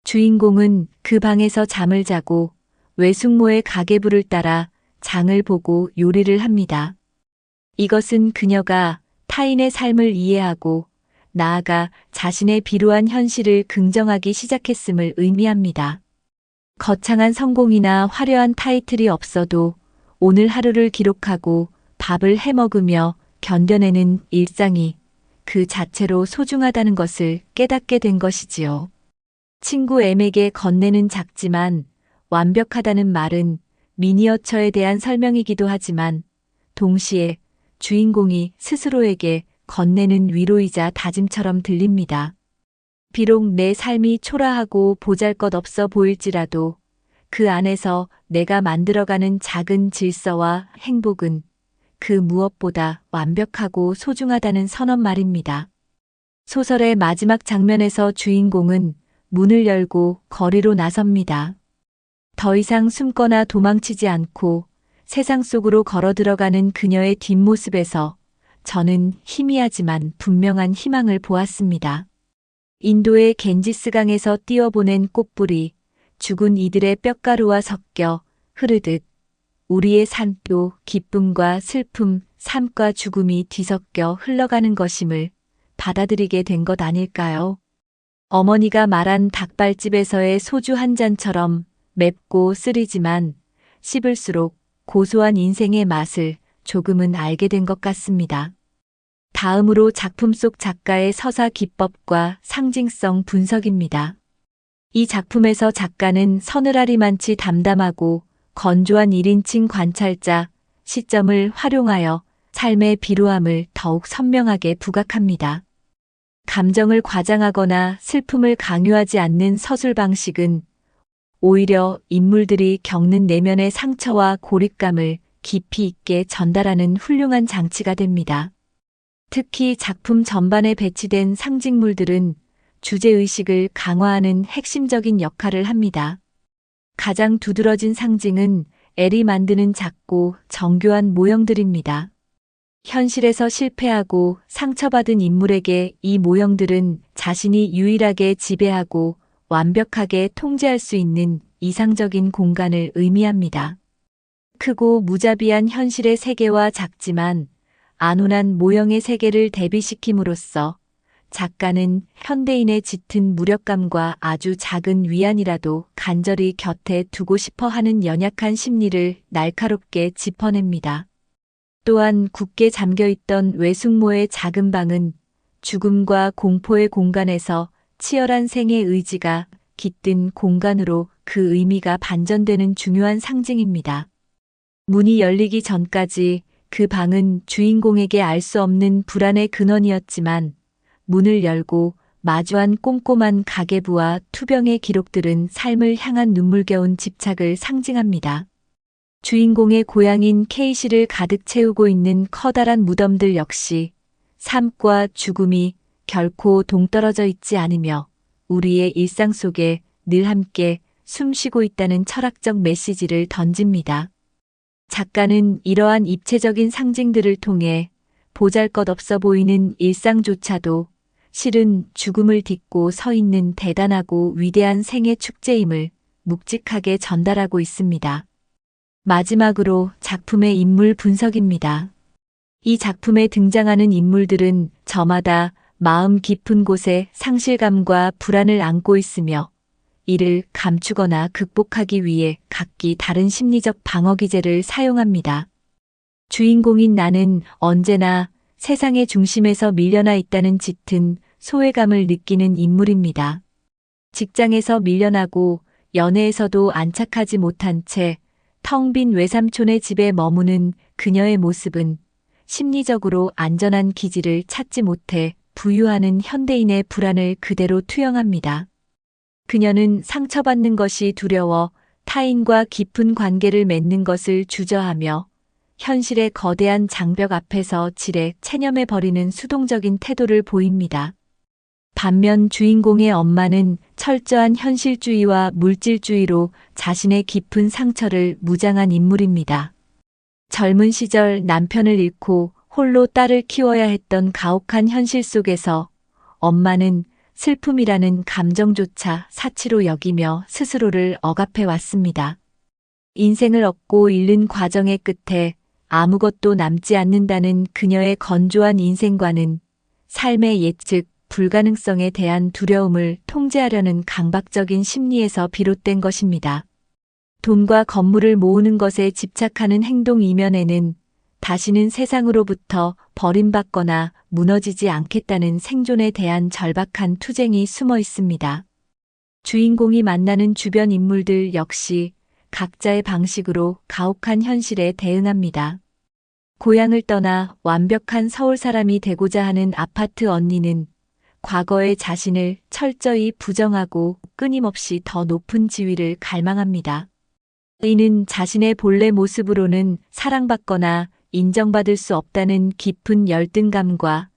주인공은 그 방에서 잠을 자고 외숙모의 가계부를 따라 장을 보고 요리를 합니다. 이것은 그녀가 타인의 삶을 이해하고 나아가 자신의 비루한 현실을 긍정하기 시작했음을 의미합니다. 거창한 성공이나 화려한 타이틀이 없어도 오늘 하루를 기록하고 밥을 해먹으며 견뎌내는 일상이 그 자체로 소중하다는 것을 깨닫게 된 것이지요. 친구 M에게 건네는 작지만 완벽하다는 말은 미니어처에 대한 설명이기도 하지만 동시에 주인공이 스스로에게 건네는 위로이자 다짐처럼 들립니다. 비록 내 삶이 초라하고 보잘것없어 보일지라도 그 안에서 내가 만들어가는 작은 질서와 행복은 그 무엇보다 완벽하고 소중하다는 선언 말입니다. 소설의 마지막 장면에서 주인공은 문을 열고 거리로 나섭니다. 더 이상 숨거나 도망치지 않고 세상 속으로 걸어 들어가는 그녀의 뒷모습에서 저는 희미하지만 분명한 희망을 보았습니다. 인도의 겐지스강에서 띄어보낸 꽃불이 죽은 이들의 뼈가루와 섞여 흐르듯 우리의 삶도 기쁨과 슬픔, 삶과 죽음이 뒤섞여 흘러가는 것임을 받아들이게 된 것 아닐까요? 어머니가 말한 닭발집에서의 소주 한 잔처럼 맵고 쓰리지만 씹을수록 고소한 인생의 맛을 조금은 알게 된 것 같습니다. 다음으로 작품 속 작가의 서사 기법과 상징성 분석입니다. 이 작품에서 작가는 서늘하리만치 담담하고 건조한 1인칭 관찰자 시점을 활용하여 삶의 비루함을 더욱 선명하게 부각합니다. 감정을 과장하거나 슬픔을 강요하지 않는 서술 방식은 오히려 인물들이 겪는 내면의 상처와 고립감을 깊이 있게 전달하는 훌륭한 장치가 됩니다. 특히 작품 전반에 배치된 상징물들은 주제의식을 강화하는 핵심적인 역할을 합니다. 가장 두드러진 상징은 엘이 만드는 작고 정교한 모형들입니다. 현실에서 실패하고 상처받은 인물에게 이 모형들은 자신이 유일하게 지배하고 완벽하게 통제할 수 있는 이상적인 공간을 의미합니다. 크고 무자비한 현실의 세계와 작지만 안온한 모형의 세계를 대비시킴으로써 작가는 현대인의 짙은 무력감과 아주 작은 위안이라도 간절히 곁에 두고 싶어 하는 연약한 심리를 날카롭게 짚어냅니다. 또한 굳게 잠겨있던 외숙모의 작은 방은 죽음과 공포의 공간에서 치열한 생의 의지가 깃든 공간으로 그 의미가 반전되는 중요한 상징입니다. 문이 열리기 전까지 그 방은 주인공에게 알 수 없는 불안의 근원이었지만 문을 열고 마주한 꼼꼼한 가계부와 투병의 기록들은 삶을 향한 눈물겨운 집착을 상징합니다. 주인공의 고향인 케이시를 가득 채우고 있는 커다란 무덤들 역시 삶과 죽음이 결코 동떨어져 있지 않으며 우리의 일상 속에 늘 함께 숨쉬고 있다는 철학적 메시지를 던집니다. 작가는 이러한 입체적인 상징들을 통해 보잘것없어 보이는 일상조차도 실은 죽음을 딛고 서 있는 대단하고 위대한 생의 축제임을 묵직하게 전달하고 있습니다. 마지막으로 작품의 인물 분석입니다. 이 작품에 등장하는 인물들은 저마다 마음 깊은 곳에 상실감과 불안을 안고 있으며 이를 감추거나 극복하기 위해 각기 다른 심리적 방어 기제를 사용합니다. 주인공인 나는 언제나 세상의 중심에서 밀려나 있다는 짙은 소외감을 느끼는 인물입니다. 직장에서 밀려나고 연애에서도 안착하지 못한 채 텅 빈 외삼촌의 집에 머무는 그녀의 모습은 심리적으로 안전한 기지를 찾지 못해 부유하는 현대인의 불안을 그대로 투영합니다. 그녀는 상처받는 것이 두려워 타인과 깊은 관계를 맺는 것을 주저하며 현실의 거대한 장벽 앞에서 지레 체념해버리는 수동적인 태도를 보입니다. 반면 주인공의 엄마는 철저한 현실주의와 물질주의로 자신의 깊은 상처를 무장한 인물입니다. 젊은 시절 남편을 잃고 홀로 딸을 키워야 했던 가혹한 현실 속에서 엄마는 슬픔이라는 감정조차 사치로 여기며 스스로를 억압해 왔습니다. 인생을 얻고 잃는 과정의 끝에 아무것도 남지 않는다는 그녀의 건조한 인생관은 삶의 예측 불가능성에 대한 두려움을 통제하려는 강박적인 심리에서 비롯된 것입니다. 돈과 건물을 모으는 것에 집착하는 행동 이면에는 다시는 세상으로부터 버림받거나 무너지지 않겠다는 생존에 대한 절박한 투쟁이 숨어 있습니다. 주인공이 만나는 주변 인물들 역시 각자의 방식으로 가혹한 현실에 대응합니다. 고향을 떠나 완벽한 서울 사람이 되고자 하는 아파트 언니는 과거의 자신을 철저히 부정하고 끊임없이 더 높은 지위를 갈망합니다. 이는 자신의 본래 모습으로는 사랑받거나 인정받을 수 없다는 깊은 열등감과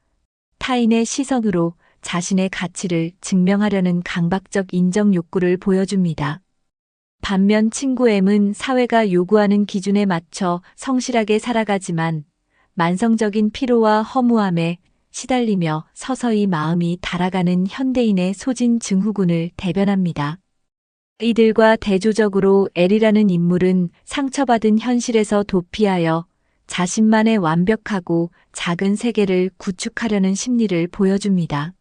타인의 시선으로 자신의 가치를 증명하려는 강박적 인정 욕구를 보여줍니다. 반면 친구 M은 사회가 요구하는 기준에 맞춰 성실하게 살아가지만 만성적인 피로와 허무함에 시달리며 서서히 마음이 닳아가는 현대인의 소진 증후군을 대변합니다. 이들과 대조적으로 L이라는 인물은 상처받은 현실에서 도피하여 자신만의 완벽하고 작은 세계를 구축하려는 심리를 보여줍니다.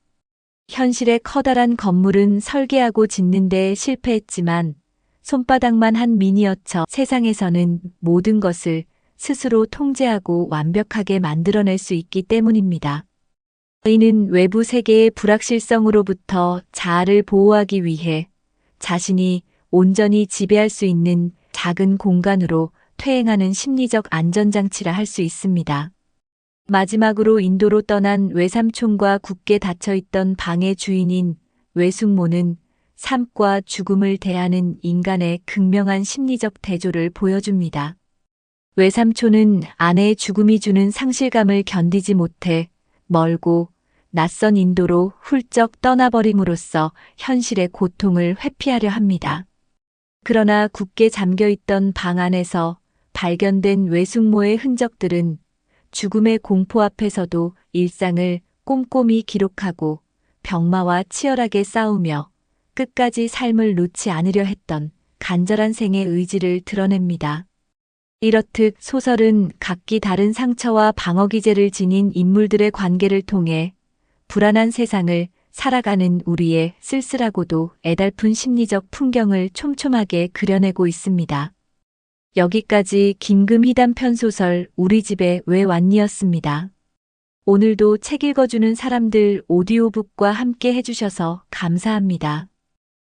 현실의 커다란 건물은 설계하고 짓는 데 실패했지만 손바닥만 한 미니어처 세상에서는 모든 것을 스스로 통제하고 완벽하게 만들어낼 수 있기 때문입니다. 이는 외부 세계의 불확실성으로부터 자아를 보호하기 위해 자신이 온전히 지배할 수 있는 작은 공간으로 퇴행하는 심리적 안전장치라 할 수 있습니다. 마지막으로 인도로 떠난 외삼촌과 굳게 닫혀있던 방의 주인인 외숙모는 삶과 죽음을 대하는 인간의 극명한 심리적 대조를 보여줍니다. 외삼촌은 아내의 죽음이 주는 상실감을 견디지 못해 멀고 낯선 인도로 훌쩍 떠나버림으로써 현실의 고통을 회피하려 합니다. 그러나 굳게 잠겨있던 방 안에서 발견된 외숙모의 흔적들은 죽음의 공포 앞에서도 일상을 꼼꼼히 기록하고 병마와 치열하게 싸우며 끝까지 삶을 놓지 않으려 했던 간절한 생의 의지를 드러냅니다. 이렇듯 소설은 각기 다른 상처와 방어 기제를 지닌 인물들의 관계를 통해 불안한 세상을 살아가는 우리의 쓸쓸하고도 애달픈 심리적 풍경을 촘촘하게 그려내고 있습니다. 여기까지 김금희 단편 소설 우리 집에 왜 왔니였습니다. 오늘도 책 읽어주는 사람들 오디오북과 함께 해주셔서 감사합니다.